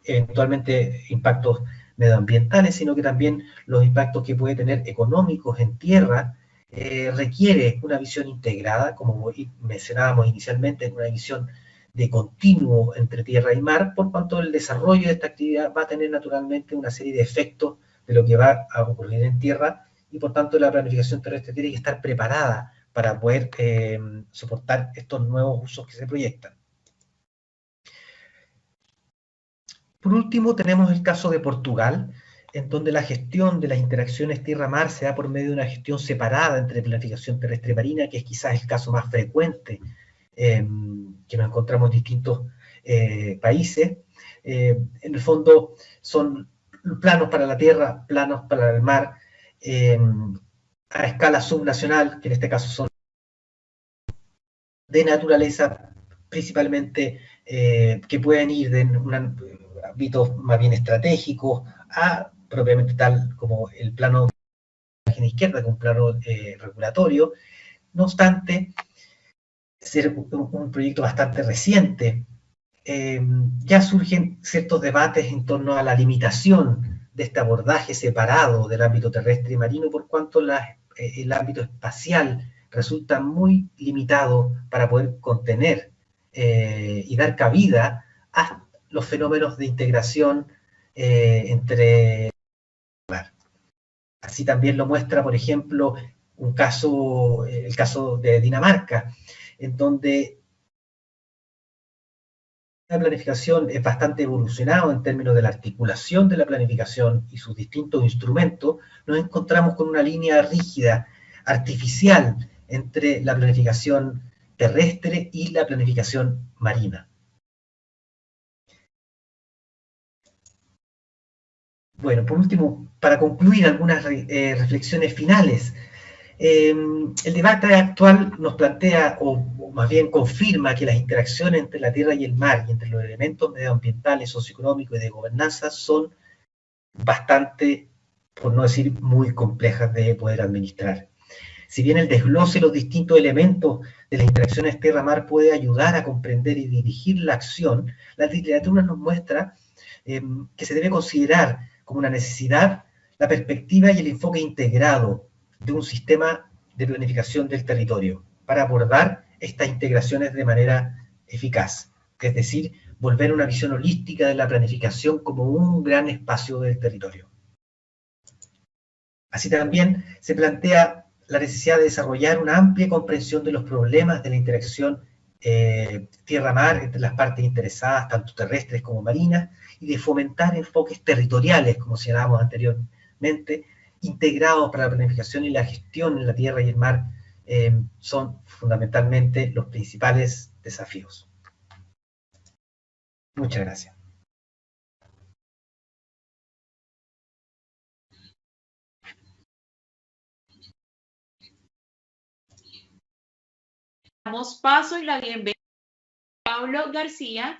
eventualmente impactos medioambientales, sino que también los impactos que puede tener económicos en tierra, requiere una visión integrada, como mencionábamos inicialmente, una visión de continuo entre tierra y mar, por cuanto el desarrollo de esta actividad va a tener naturalmente una serie de efectos de lo que va a ocurrir en tierra, y por tanto la planificación terrestre tiene que estar preparada para poder soportar estos nuevos usos que se proyectan. Por último, tenemos el caso de Portugal, en donde la gestión de las interacciones tierra-mar se da por medio de una gestión separada entre planificación terrestre y marina, que es quizás el caso más frecuente que nos encontramos en distintos países. En el fondo son planos para la tierra, planos para el mar, a escala subnacional, que en este caso son de naturaleza principalmente que pueden ir de ámbitos más bien estratégicos a propiamente tal como el plano de la imagen izquierda, que es un plano regulatorio. No obstante, ser un proyecto bastante reciente, ya surgen ciertos debates en torno a la limitación de este abordaje separado del ámbito terrestre y marino, por cuanto el ámbito espacial resulta muy limitado para poder contener y dar cabida a los fenómenos de integración entre Así también lo muestra, por ejemplo, el caso de Dinamarca, en donde la planificación es bastante evolucionado en términos de la articulación de la planificación y sus distintos instrumentos. Nos encontramos con una línea rígida, artificial, entre la planificación terrestre y la planificación marina. Bueno, por último, para concluir algunas reflexiones finales, el debate actual nos plantea, o más bien confirma, que las interacciones entre la tierra y el mar y entre los elementos medioambientales, socioeconómicos y de gobernanza son bastante, por no decir muy complejas de poder administrar. Si bien el desglose de los distintos elementos de las interacciones tierra-mar puede ayudar a comprender y dirigir la acción, la literatura nos muestra que se debe considerar como una necesidad la perspectiva y el enfoque integrado de un sistema de planificación del territorio para abordar estas integraciones de manera eficaz, es decir, volver a una visión holística de la planificación como un gran espacio del territorio. Así también se plantea la necesidad de desarrollar una amplia comprensión de los problemas de la interacción tierra-mar entre las partes interesadas, tanto terrestres como marinas, y de fomentar enfoques territoriales, como señalábamos anteriormente, integrados para la planificación y la gestión en la tierra y el mar, son fundamentalmente los principales desafíos. Muchas gracias. Damos paso y la bienvenida a Pablo García,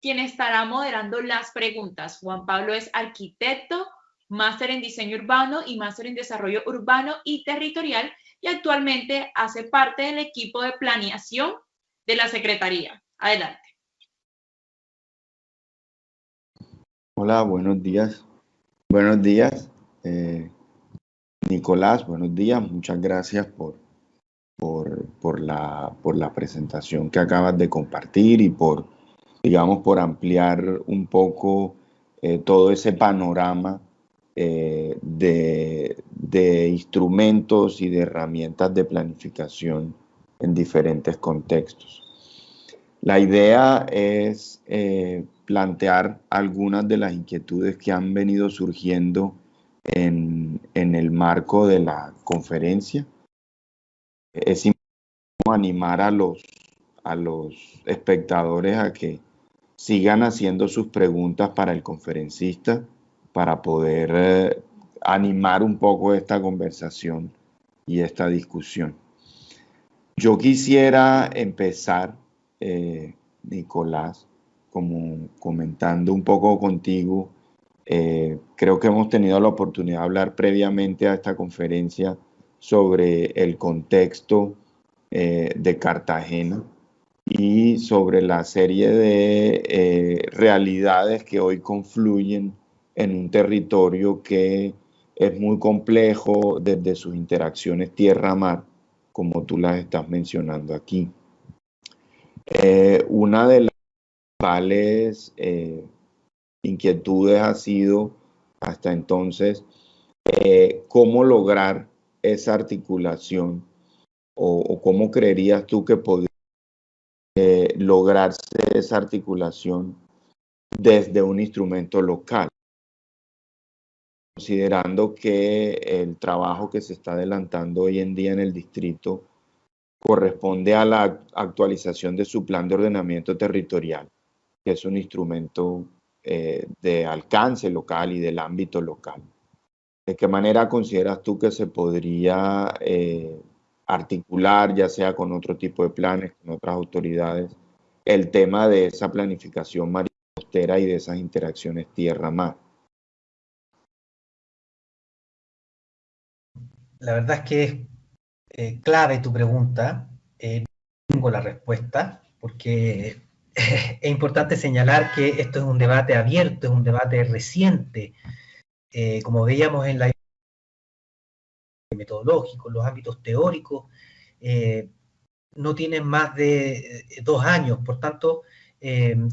quien estará moderando las preguntas. Juan Pablo es arquitecto, máster en diseño urbano y máster en desarrollo urbano y territorial, y actualmente hace parte del equipo de planeación de la Secretaría. Adelante. Hola, buenos días. Buenos días, Nicolás, buenos días. Muchas gracias por la presentación que acabas de compartir y por ampliar un poco todo ese panorama de instrumentos y de herramientas de planificación en diferentes contextos. La idea es plantear algunas de las inquietudes que han venido surgiendo en el marco de la conferencia. Es importante animar a los espectadores a que sigan haciendo sus preguntas para el conferencista para poder animar un poco esta conversación y esta discusión. Yo quisiera empezar, Nicolás, como comentando un poco contigo. Creo que hemos tenido la oportunidad de hablar previamente a esta conferencia sobre el contexto de Cartagena y sobre la serie de realidades que hoy confluyen en un territorio que es muy complejo desde sus interacciones tierra-mar, como tú las estás mencionando aquí. Una de las principales inquietudes ha sido hasta entonces cómo lograr esa articulación o cómo creerías tú que podría lograrse esa articulación desde un instrumento local, considerando que el trabajo que se está adelantando hoy en día en el distrito corresponde a la actualización de su plan de ordenamiento territorial, que es un instrumento de alcance local y del ámbito local. ¿De qué manera consideras tú que se podría articular, ya sea con otro tipo de planes, con otras autoridades, el tema de esa planificación marina costera y de esas interacciones tierra-mar? La verdad es que es clave tu pregunta. No tengo la respuesta, porque es importante señalar que esto es un debate abierto, es un debate reciente. Como veíamos en la metodológico, los ámbitos teóricos, no tienen más de 2 años, por tanto,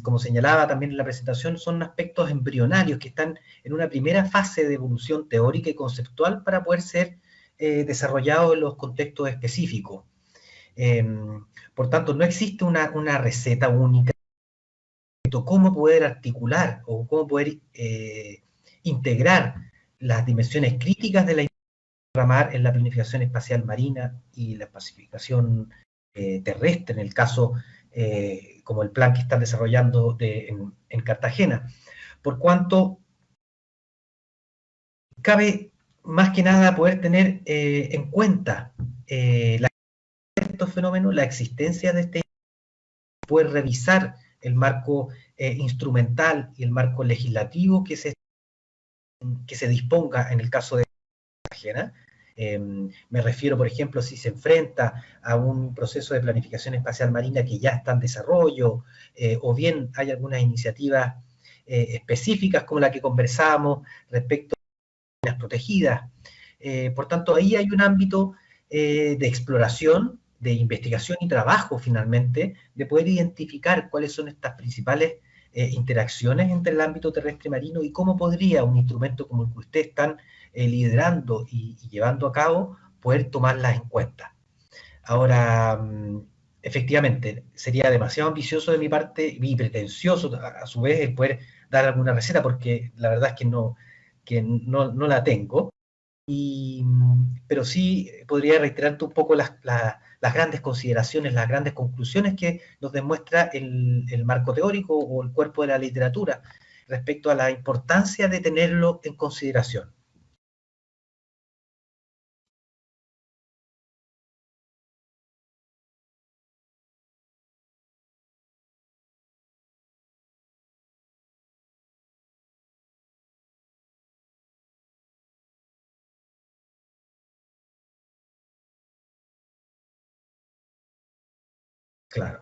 como señalaba también en la presentación, son aspectos embrionarios que están en una primera fase de evolución teórica y conceptual para poder ser desarrollados en los contextos específicos. Por tanto, no existe una receta única de cómo poder articular o cómo poder integrar las dimensiones críticas de la mar en la planificación espacial marina y la pacificación terrestre, en el caso como el plan que están desarrollando en Cartagena. Por cuanto cabe más que nada poder tener en cuenta estos fenómenos, la existencia de este, poder revisar el marco instrumental y el marco legislativo que se disponga en el caso de Cartagena. Me refiero, por ejemplo, si se enfrenta a un proceso de planificación espacial marina que ya está en desarrollo, o bien hay algunas iniciativas específicas como la que conversábamos respecto a las protegidas. Por tanto, ahí hay un ámbito de exploración, de investigación y trabajo, finalmente, de poder identificar cuáles son estas principales interacciones entre el ámbito terrestre y marino y cómo podría un instrumento como el que ustedes están liderando y llevando a cabo, poder tomarlas en cuenta. Ahora, efectivamente, sería demasiado ambicioso de mi parte y pretencioso a su vez el poder dar alguna receta, porque la verdad es que no la tengo, pero sí podría reiterarte un poco las grandes consideraciones, las grandes conclusiones que nos demuestra el marco teórico o el cuerpo de la literatura respecto a la importancia de tenerlo en consideración. Claro.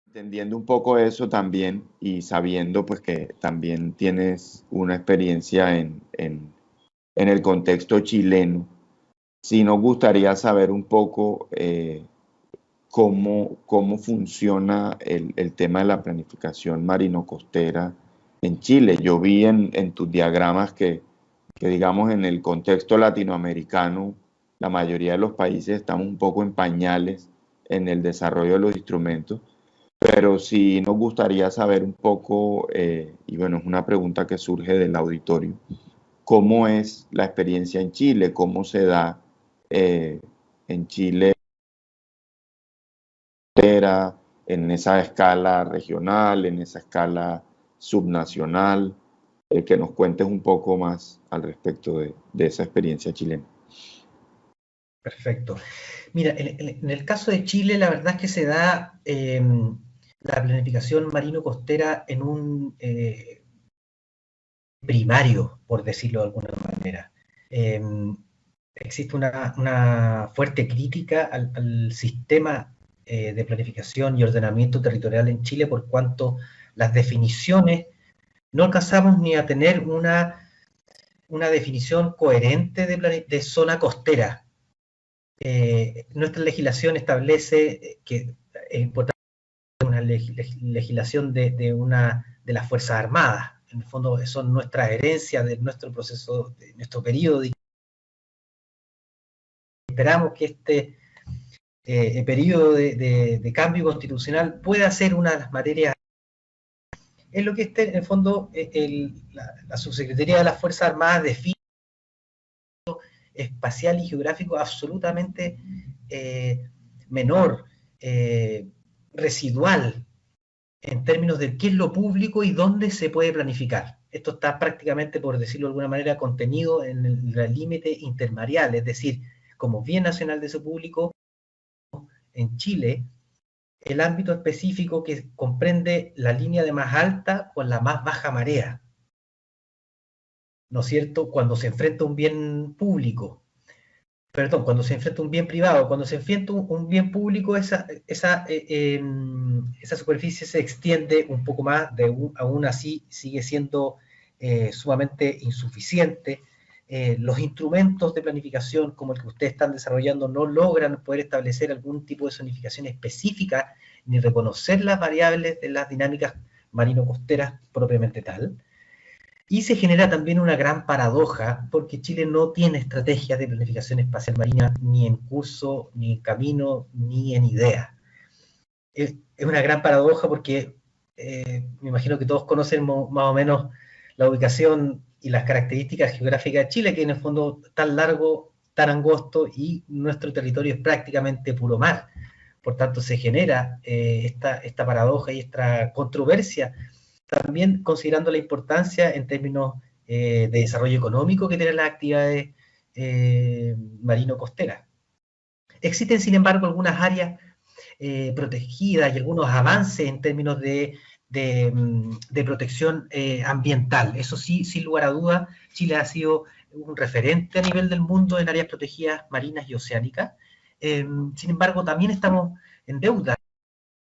Entendiendo un poco eso también y sabiendo pues que también tienes una experiencia en el contexto chileno, sí nos gustaría saber un poco cómo funciona el tema de la planificación marino-costera en Chile. Yo vi en tus diagramas que digamos en el contexto latinoamericano la mayoría de los países estamos un poco en pañales en el desarrollo de los instrumentos, pero sí nos gustaría saber un poco, y bueno, es una pregunta que surge del auditorio, ¿cómo es la experiencia en Chile? ¿Cómo se da en Chile en esa escala regional, en esa escala subnacional? Que nos cuentes un poco más al respecto de esa experiencia chilena. Perfecto. Mira, en el caso de Chile, la verdad es que se da la planificación marino-costera en un primario, por decirlo de alguna manera. Existe una fuerte crítica al sistema de planificación y ordenamiento territorial en Chile, por cuanto las definiciones no alcanzamos ni a tener una definición coherente de zona costera. Nuestra legislación establece que es importante una legislación de las Fuerzas Armadas. En el fondo son nuestra herencia de nuestro proceso, de nuestro periodo. Esperamos que este periodo de cambio constitucional pueda ser una de las materias. Es lo que en el fondo la Subsecretaría de las Fuerzas Armadas define espacial y geográfico absolutamente menor, residual, en términos de qué es lo público y dónde se puede planificar. Esto está prácticamente, por decirlo de alguna manera, contenido en el límite intermareal, es decir, como bien nacional de su público, en Chile, el ámbito específico que comprende la línea de más alta con la más baja marea, ¿no es cierto? Cuando se enfrenta un bien público, perdón, cuando se enfrenta un bien privado, cuando se enfrenta un bien público, esa superficie se extiende un poco más, aún así sigue siendo sumamente insuficiente. Los instrumentos de planificación como el que ustedes están desarrollando no logran poder establecer algún tipo de zonificación específica ni reconocer las variables de las dinámicas marino-costeras propiamente tal. Y se genera también una gran paradoja, porque Chile no tiene estrategias de planificación espacial marina ni en curso, ni en camino, ni en idea. Es una gran paradoja porque me imagino que todos conocen más o menos la ubicación y las características geográficas de Chile, que en el fondo tan largo, tan angosto, y nuestro territorio es prácticamente puro mar. Por tanto, se genera esta paradoja y esta controversia, también considerando la importancia en términos de desarrollo económico que tienen las actividades marino-costeras. Existen, sin embargo, algunas áreas protegidas y algunos avances en términos de protección ambiental. Eso sí, sin lugar a dudas, Chile ha sido un referente a nivel del mundo en áreas protegidas marinas y oceánicas. Sin embargo, también estamos en deuda de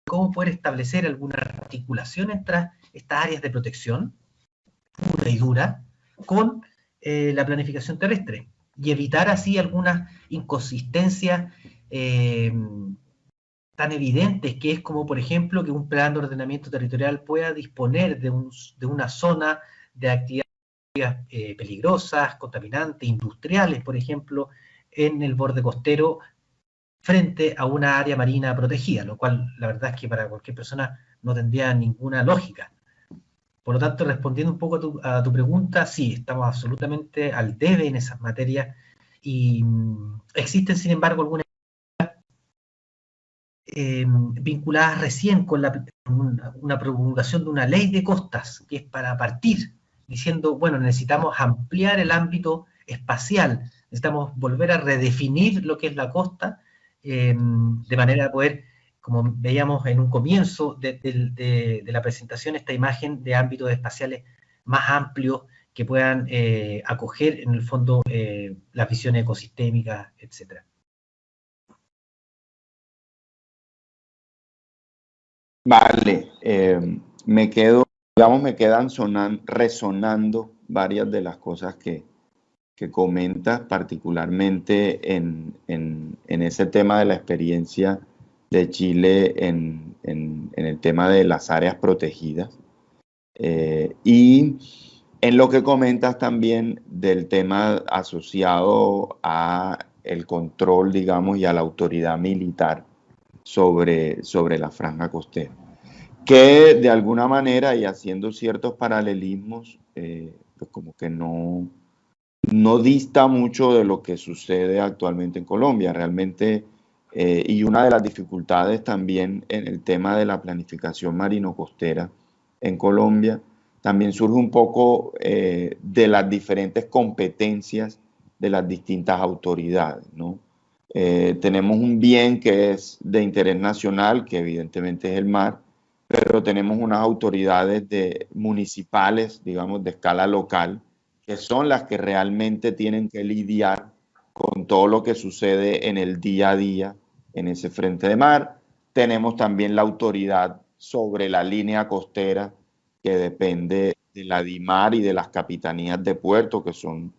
cómo poder establecer alguna articulación entre estas áreas de protección pura y dura con la planificación terrestre y evitar así algunas inconsistencias tan evidentes, que es como, por ejemplo, que un plan de ordenamiento territorial pueda disponer de una zona de actividades peligrosas, contaminantes, industriales, por ejemplo, en el borde costero frente a una área marina protegida, lo cual la verdad es que para cualquier persona no tendría ninguna lógica. Por lo tanto, respondiendo un poco a tu pregunta, sí, estamos absolutamente al debe en esas materias y existen, sin embargo, algunas vinculadas recién con una promulgación de una ley de costas, que es para partir, diciendo, bueno, necesitamos ampliar el ámbito espacial, necesitamos volver a redefinir lo que es la costa, de manera de poder, como veíamos en un comienzo de la presentación, esta imagen de ámbitos espaciales más amplios que puedan acoger en el fondo las visiones ecosistémicas, etcétera. Vale, me quedan resonando varias de las cosas que comentas, particularmente en ese tema de la experiencia de Chile en el tema de las áreas protegidas. Y en lo que comentas también del tema asociado a el control, digamos, y a la autoridad militar sobre la franja costera, que de alguna manera, y haciendo ciertos paralelismos, pues como que no dista mucho de lo que sucede actualmente en Colombia. Realmente, y una de las dificultades también en el tema de la planificación marino-costera en Colombia, también surge un poco de las diferentes competencias de las distintas autoridades, ¿no? Tenemos un bien que es de interés nacional, que evidentemente es el mar, pero tenemos unas autoridades municipales, digamos, de escala local, que son las que realmente tienen que lidiar con todo lo que sucede en el día a día en ese frente de mar. Tenemos también la autoridad sobre la línea costera, que depende de la DIMAR y de las capitanías de puerto, que son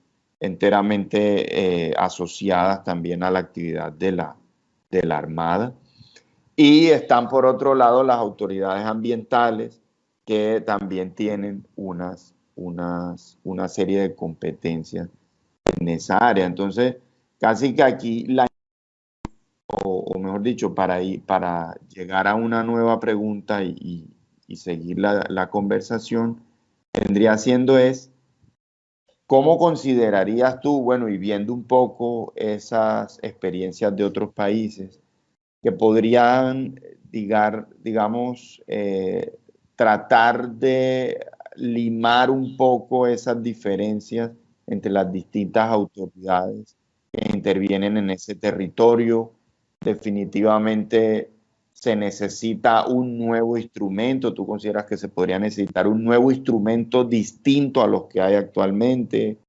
enteramente asociadas también a la actividad de la Armada. Y están por otro lado las autoridades ambientales, que también tienen una serie de competencias en esa área. Entonces, casi que aquí, o mejor dicho, para llegar a una nueva pregunta y seguir la conversación, vendría siendo ¿cómo considerarías tú, bueno, y viendo un poco esas experiencias de otros países, que podrían, digamos, tratar de limar un poco esas diferencias entre las distintas autoridades que intervienen en ese territorio? Definitivamente se necesita un nuevo instrumento. ¿Tú consideras que se podría necesitar un nuevo instrumento distinto a los que hay actualmente?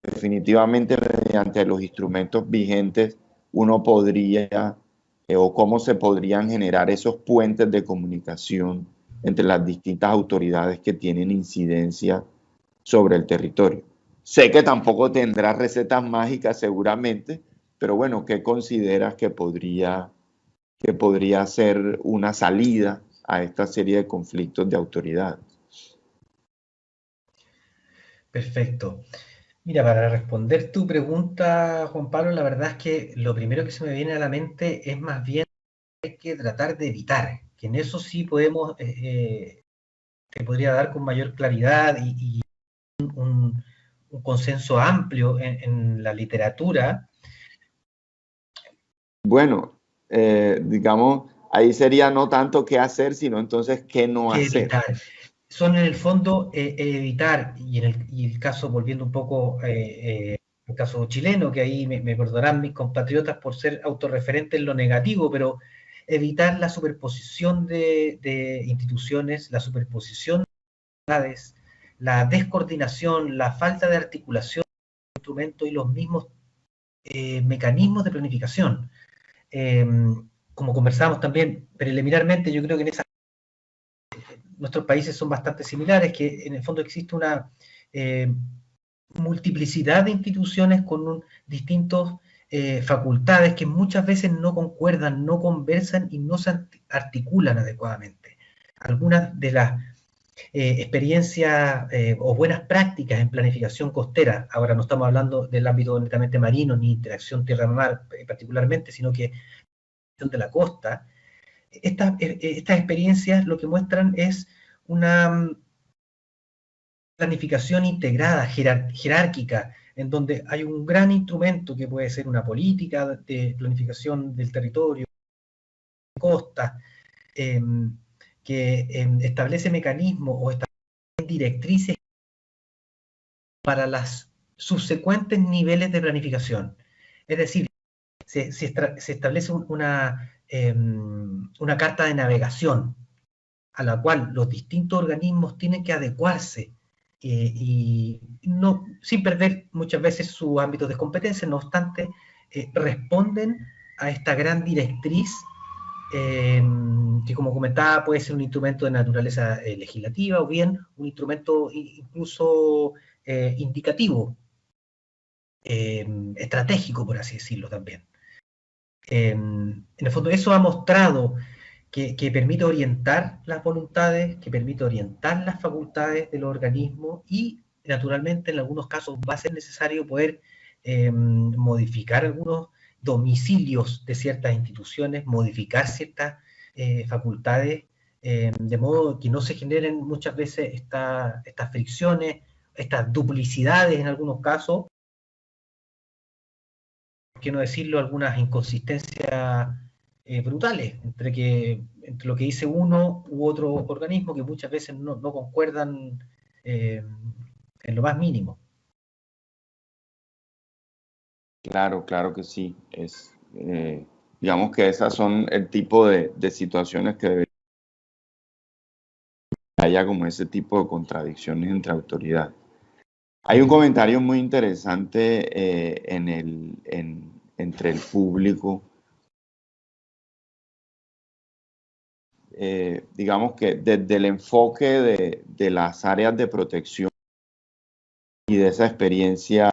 Definitivamente, mediante los instrumentos vigentes, uno podría, o cómo se podrían generar esos puentes de comunicación entre las distintas autoridades que tienen incidencia sobre el territorio. Sé que tampoco tendrá recetas mágicas seguramente, pero bueno, ¿qué consideras que podría que podría ser una salida a esta serie de conflictos de autoridad. Perfecto. Mira, para responder tu pregunta, Juan Pablo, la verdad es que lo primero que se me viene a la mente es más bien hay que tratar de evitar, que en eso sí podemos, te podría dar con mayor claridad y un consenso amplio en la literatura. Bueno, digamos, ahí sería no tanto qué hacer, sino entonces qué no Que hacer. evitar. Son en el fondo evitar, y el caso, volviendo un poco al caso chileno, que ahí me perdonarán mis compatriotas por ser autorreferente en lo negativo, pero evitar la superposición de instituciones, la superposición de actividades, la descoordinación, la falta de articulación de instrumentos y los mismos mecanismos de planificación. Como conversábamos también preliminarmente, yo creo que en esa nuestros países son bastante similares, que en el fondo existe una multiplicidad de instituciones con distintas facultades que muchas veces no concuerdan, no conversan y no se articulan adecuadamente. Algunas de las experiencias o buenas prácticas en planificación costera, ahora no estamos hablando del ámbito netamente marino ni interacción tierra-mar particularmente, sino que de la costa, estas experiencias lo que muestran es una planificación integrada, jerárquica, en donde hay un gran instrumento que puede ser una política de planificación del territorio, de costa, que establece mecanismos o establece directrices para los subsecuentes niveles de planificación. Es decir, se establece una carta de navegación a la cual los distintos organismos tienen que adecuarse y no, sin perder muchas veces su ámbito de competencia, no obstante, responden a esta gran directriz que, como comentaba, puede ser un instrumento de naturaleza legislativa o bien un instrumento incluso indicativo, estratégico, por así decirlo también. En el fondo, eso ha mostrado que permite orientar las voluntades, que permite orientar las facultades de los organismos y, naturalmente, en algunos casos va a ser necesario poder modificar algunos domicilios de ciertas instituciones, modificar ciertas facultades, de modo que no se generen muchas veces estas fricciones, estas duplicidades en algunos casos, por qué no decirlo, algunas inconsistencias brutales entre lo que dice uno u otro organismo que muchas veces no concuerdan en lo más mínimo. Claro, claro que sí. Digamos que esas son el tipo de situaciones que debería haya como ese tipo de contradicciones entre autoridades. Hay un comentario muy interesante entre el público. Digamos que desde el enfoque de las áreas de protección y de esa experiencia,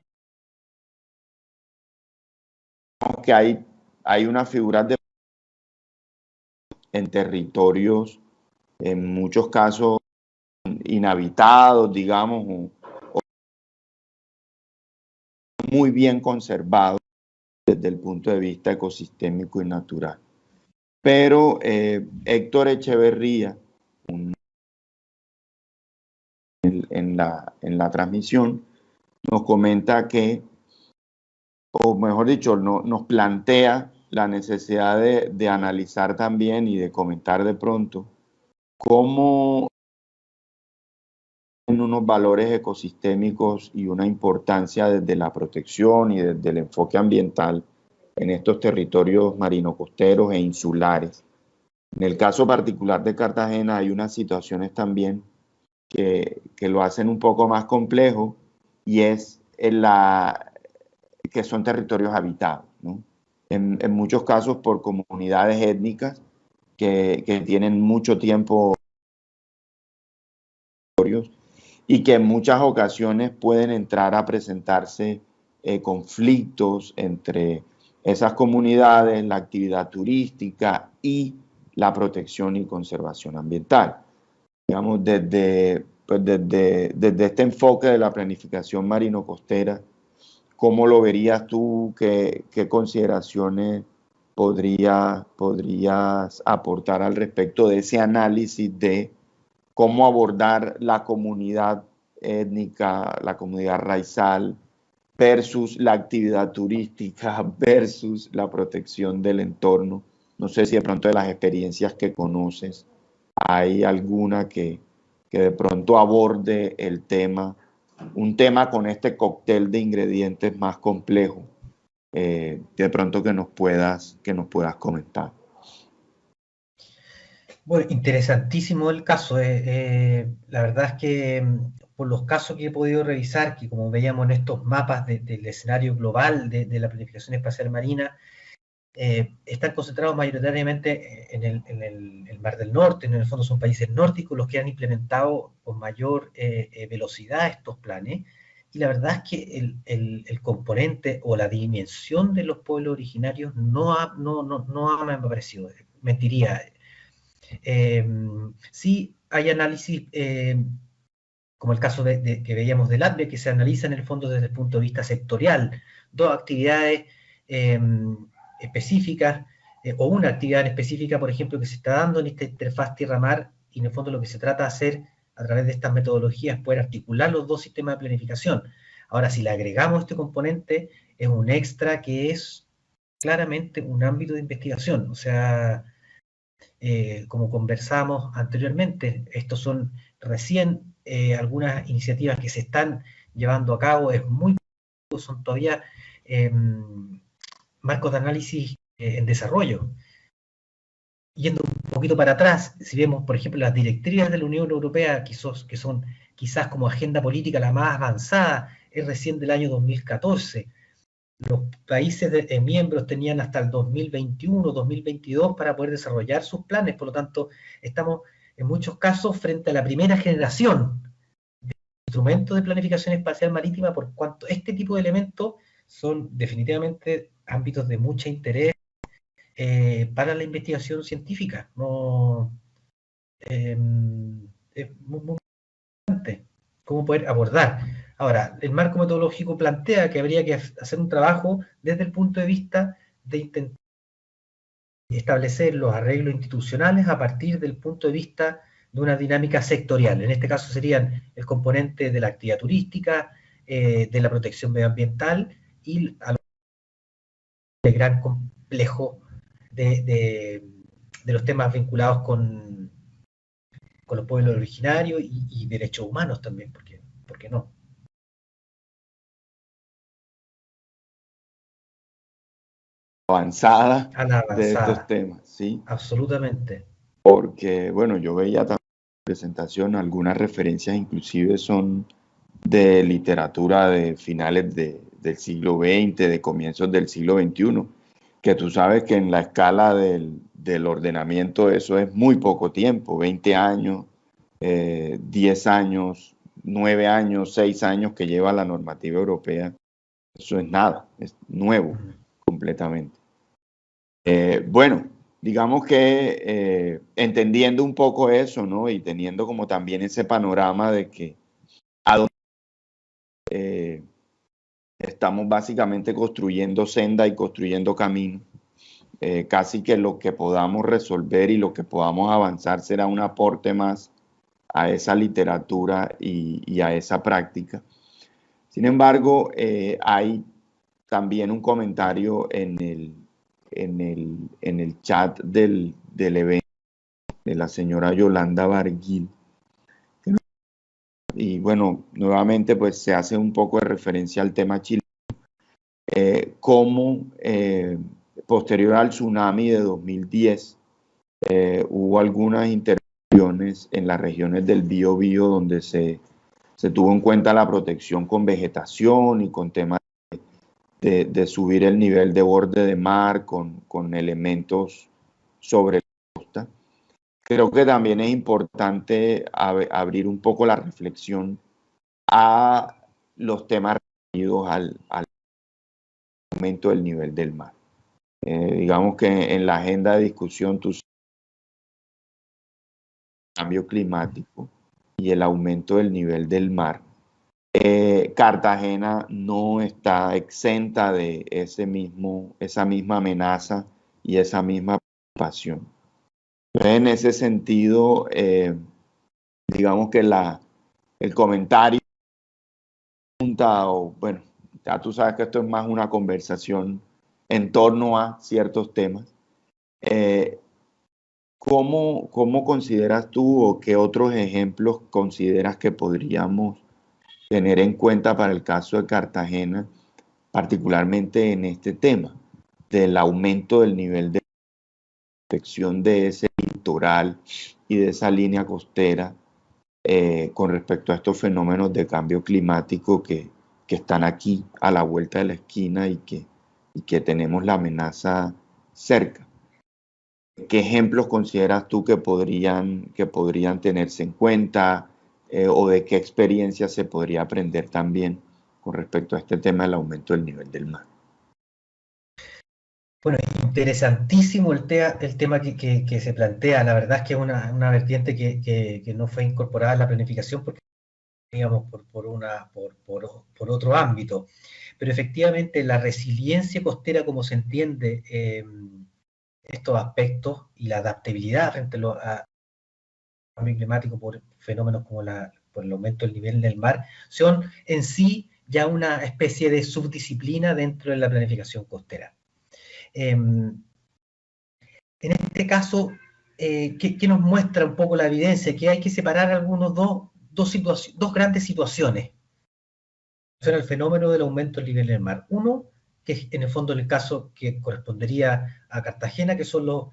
que hay una figura en territorios, en muchos casos, inhabitados, digamos, o muy bien conservados desde el punto de vista ecosistémico y natural. Pero Héctor Echeverría, en la transmisión, nos comenta que, o mejor dicho, nos plantea la necesidad de analizar también y de comentar de pronto cómo en unos valores ecosistémicos y una importancia desde la protección y desde el enfoque ambiental en estos territorios marino-costeros e insulares. En el caso particular de Cartagena hay unas situaciones también que lo hacen un poco más complejo y es que son territorios habitados, ¿no? En muchos casos por comunidades étnicas que tienen mucho tiempo y que en muchas ocasiones pueden entrar a presentarse conflictos entre esas comunidades, la actividad turística y la protección y conservación ambiental. Digamos, desde este enfoque de la planificación marino-costera, ¿cómo lo verías tú? ¿Qué consideraciones podrías aportar al respecto de ese análisis de cómo abordar la comunidad étnica, la comunidad raizal, versus la actividad turística, versus la protección del entorno? No sé si de pronto de las experiencias que conoces, hay alguna que de pronto aborde el tema, un tema con este cóctel de ingredientes más complejo, de pronto que nos puedas comentar. Bueno, interesantísimo el caso. La verdad es que por los casos que he podido revisar, que como veíamos en estos mapas del escenario global de la planificación espacial marina, están concentrados mayoritariamente en el Mar del Norte. En el fondo son países nórdicos los que han implementado con mayor velocidad estos planes. Y la verdad es que el componente o la dimensión de los pueblos originarios no me ha parecido. Mentiría. Sí hay análisis, como el caso que veíamos de Latvia, que se analiza en el fondo desde el punto de vista sectorial, dos actividades específicas, o una actividad específica, por ejemplo, que se está dando en esta interfaz tierra-mar, y en el fondo lo que se trata de hacer a través de estas metodologías es poder articular los dos sistemas de planificación. Ahora, si le agregamos este componente, es un extra que es claramente un ámbito de investigación. O sea, como conversamos anteriormente, estos son recién algunas iniciativas que se están llevando a cabo, son todavía marcos de análisis en desarrollo. Yendo un poquito para atrás, si vemos, por ejemplo, las directrices de la Unión Europea, que son quizás como agenda política la más avanzada, es recién del año 2014. Los países miembros tenían hasta el 2021, 2022 para poder desarrollar sus planes. Por lo tanto, estamos en muchos casos frente a la primera generación de instrumentos de planificación espacial marítima, por cuanto este tipo de elementos son definitivamente ámbitos de mucho interés para la investigación científica. Es muy importante cómo poder abordar. Ahora, el marco metodológico plantea que habría que hacer un trabajo desde el punto de vista de intentar establecer los arreglos institucionales a partir del punto de vista de una dinámica sectorial. En este caso serían el componente de la actividad turística, de la protección medioambiental y el gran complejo de los temas vinculados con los pueblos originarios y derechos humanos también, ¿por qué no? Avanzada de estos temas, ¿sí? Absolutamente. Porque, bueno, yo veía también en la presentación algunas referencias, inclusive son de literatura de finales del siglo XX, de comienzos del siglo XXI, que tú sabes que en la escala del ordenamiento eso es muy poco tiempo, 20 años, 10 años, 9 años, 6 años que lleva la normativa europea. Eso es nada, es nuevo completamente. Bueno, digamos que entendiendo un poco eso, ¿no? Y teniendo como también ese panorama de que a donde estamos básicamente construyendo senda y construyendo camino, casi que lo que podamos resolver y lo que podamos avanzar será un aporte más a esa literatura y a esa práctica. Sin embargo, hay también un comentario en el chat del evento de la señora Yolanda Barguil. Y bueno, nuevamente pues se hace un poco de referencia al tema chileno, como posterior al tsunami de 2010 hubo algunas intervenciones en las regiones del Biobío donde se tuvo en cuenta la protección con vegetación y con temas de subir el nivel de borde de mar con elementos sobre la costa. Creo que también es importante abrir un poco la reflexión a los temas referidos al aumento del nivel del mar. digamos que en la agenda de discusión tú cambio climático y el aumento del nivel del mar. Cartagena no está exenta de esa misma amenaza y esa misma preocupación. Entonces, en ese sentido, digamos que el comentario, bueno, ya tú sabes que esto es más una conversación en torno a ciertos temas. ¿Cómo consideras tú o qué otros ejemplos consideras que podríamos tener en cuenta para el caso de Cartagena, particularmente en este tema del aumento del nivel de protección de ese litoral y de esa línea costera con respecto a estos fenómenos de cambio climático que están aquí a la vuelta de la esquina y que tenemos la amenaza cerca? ¿Qué ejemplos consideras tú que podrían tenerse en cuenta o de qué experiencia se podría aprender también con respecto a este tema del aumento del nivel del mar? Bueno, interesantísimo el tema que se plantea. La verdad es que es una vertiente que no fue incorporada en la planificación porque digamos por otro ámbito. Pero efectivamente la resiliencia costera, como se entiende estos aspectos, y la adaptabilidad frente a cambio climático por fenómenos como por el aumento del nivel del mar, son en sí ya una especie de subdisciplina dentro de la planificación costera. En este caso, ¿qué nos muestra un poco la evidencia? Que hay que separar dos grandes situaciones. El fenómeno del aumento del nivel del mar. Uno, que es en el fondo el caso que correspondería a Cartagena, que son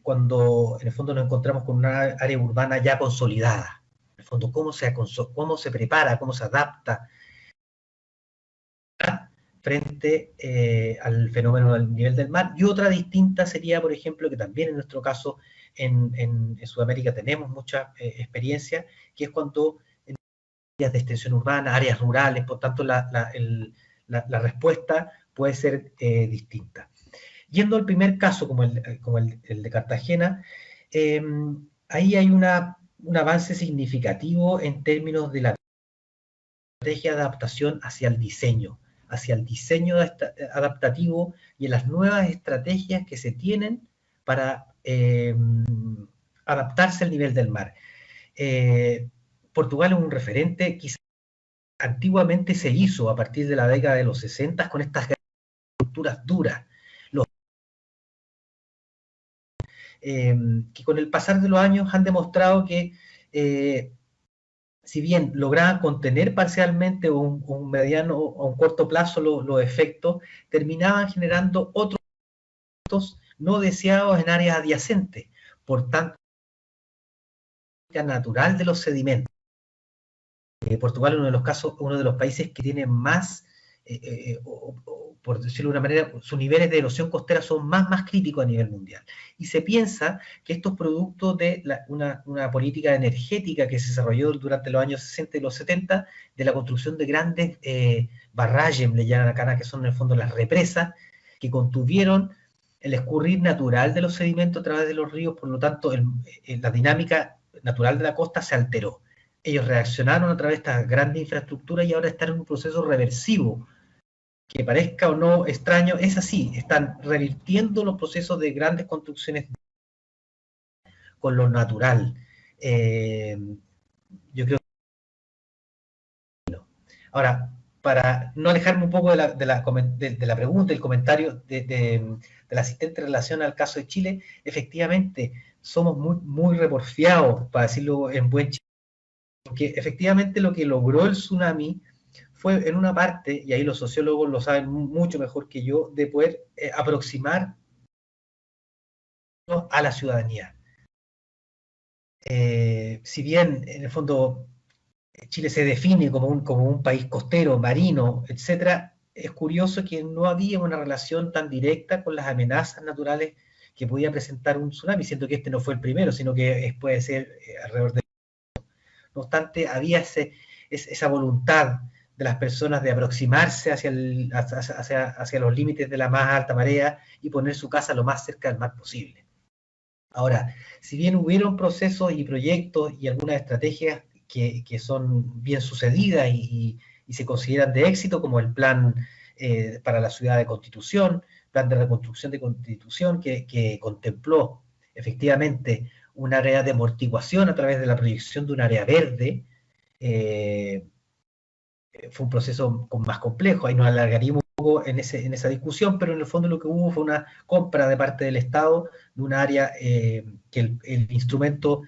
cuando en el fondo nos encontramos con una área urbana ya consolidada. En el fondo, cómo se prepara, cómo se adapta frente al fenómeno del nivel del mar. Y otra distinta sería, por ejemplo, que también en nuestro caso en Sudamérica tenemos mucha experiencia, que es cuando en áreas de extensión urbana, áreas rurales, por tanto la respuesta puede ser distinta. Yendo al primer caso, como el de Cartagena, ahí hay un avance significativo en términos de la estrategia de adaptación hacia el diseño adaptativo y en las nuevas estrategias que se tienen para adaptarse al nivel del mar. Portugal es un referente, quizás antiguamente se hizo a partir de la década de los 60 con estas estructuras duras, que con el pasar de los años han demostrado que si bien lograban contener parcialmente un mediano o un corto plazo los efectos, terminaban generando otros efectos no deseados en áreas adyacentes. Por tanto, la natural de los sedimentos. Portugal es uno de los países que tiene más, por decirlo de una manera, sus niveles de erosión costera son más críticos a nivel mundial. Y se piensa que estos productos de una política energética que se desarrolló durante los años 60 y los 70, de la construcción de grandes barrages, le llaman acá, que son en el fondo las represas, que contuvieron el escurrir natural de los sedimentos a través de los ríos, por lo tanto la dinámica natural de la costa se alteró. Ellos reaccionaron a través de esta grande infraestructura y ahora están en un proceso reversivo. Que parezca o no extraño, es así, están revirtiendo los procesos de grandes construcciones con lo natural. Yo creo que... Ahora, para no alejarme un poco de la pregunta, del comentario del asistente en relación al caso de Chile, efectivamente somos muy reporfiados, para decirlo en buen chileno, porque efectivamente lo que logró el tsunami fue en una parte, y ahí los sociólogos lo saben mucho mejor que yo, de poder aproximar a la ciudadanía. Si bien en el fondo Chile se define como un país costero, marino, etc., es curioso que no había una relación tan directa con las amenazas naturales que podía presentar un tsunami, siendo que este no fue el primero, sino que puede ser alrededor de... No obstante, había esa voluntad las personas de aproximarse hacia los límites de la más alta marea y poner su casa lo más cerca del mar posible. Ahora, si bien hubieron procesos y proyectos y algunas estrategias que son bien sucedidas y se consideran de éxito, como el plan para la ciudad de Constitución, plan de reconstrucción de Constitución, que contempló efectivamente un área de amortiguación a través de la proyección de un área verde, fue un proceso más complejo, ahí nos alargaríamos un poco en esa discusión, pero en el fondo lo que hubo fue una compra de parte del Estado de un área que el instrumento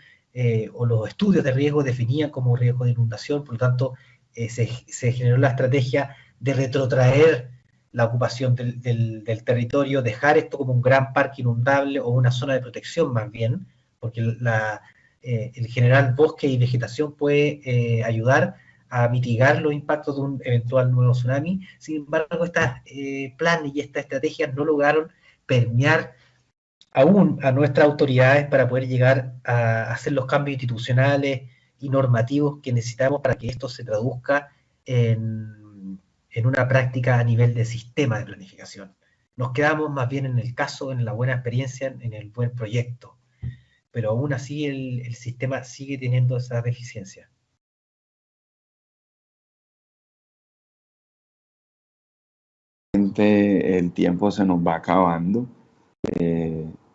o los estudios de riesgo definían como riesgo de inundación, por lo tanto se generó la estrategia de retrotraer la ocupación del territorio, dejar esto como un gran parque inundable o una zona de protección más bien, porque el generar bosque y vegetación puede ayudar a mitigar los impactos de un eventual nuevo tsunami. Sin embargo, estos planes y estas estrategias no lograron permear aún a nuestras autoridades para poder llegar a hacer los cambios institucionales y normativos que necesitamos para que esto se traduzca en una práctica a nivel de sistema de planificación. Nos quedamos más bien en el caso, en la buena experiencia, en el buen proyecto, pero aún así el sistema sigue teniendo esas deficiencias. El tiempo se nos va acabando.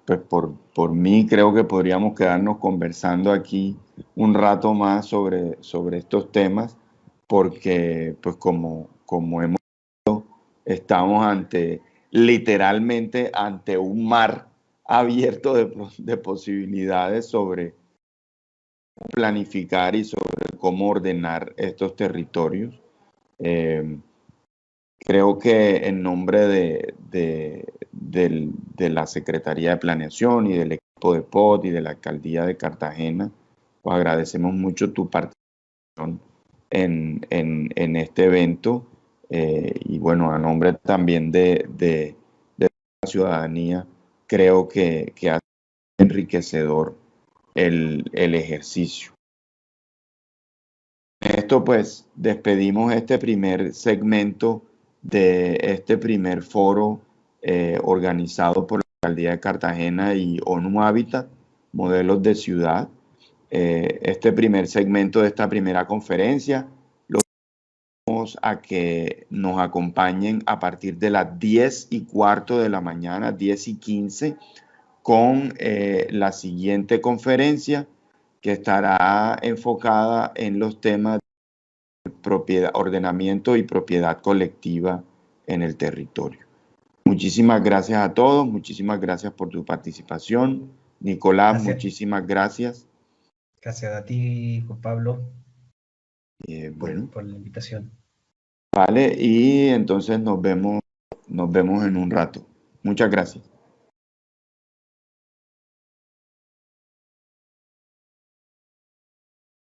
Pues por mí creo que podríamos quedarnos conversando aquí un rato más sobre estos temas, porque pues como hemos visto, estamos literalmente ante un mar abierto de posibilidades sobre planificar y sobre cómo ordenar estos territorios. Creo que en nombre de la Secretaría de Planeación y del equipo de POT y de la Alcaldía de Cartagena, pues agradecemos mucho tu participación en este evento y bueno, a nombre también de la ciudadanía, creo que ha sido enriquecedor el ejercicio. En esto pues despedimos este primer segmento de este primer foro organizado por la Alcaldía de Cartagena y ONU Habitat, Modelos de Ciudad. Este primer segmento de esta primera conferencia lo invitamos a que nos acompañen a partir de las 10:15 de la mañana, 10:15, con la siguiente conferencia que estará enfocada en los temas ordenamiento y propiedad colectiva en el territorio. Muchísimas gracias a todos, muchísimas gracias por tu participación. Nicolás, gracias. Muchísimas gracias. Gracias a ti, Juan Pablo, por la invitación. Vale, y entonces nos vemos en un rato. Muchas gracias.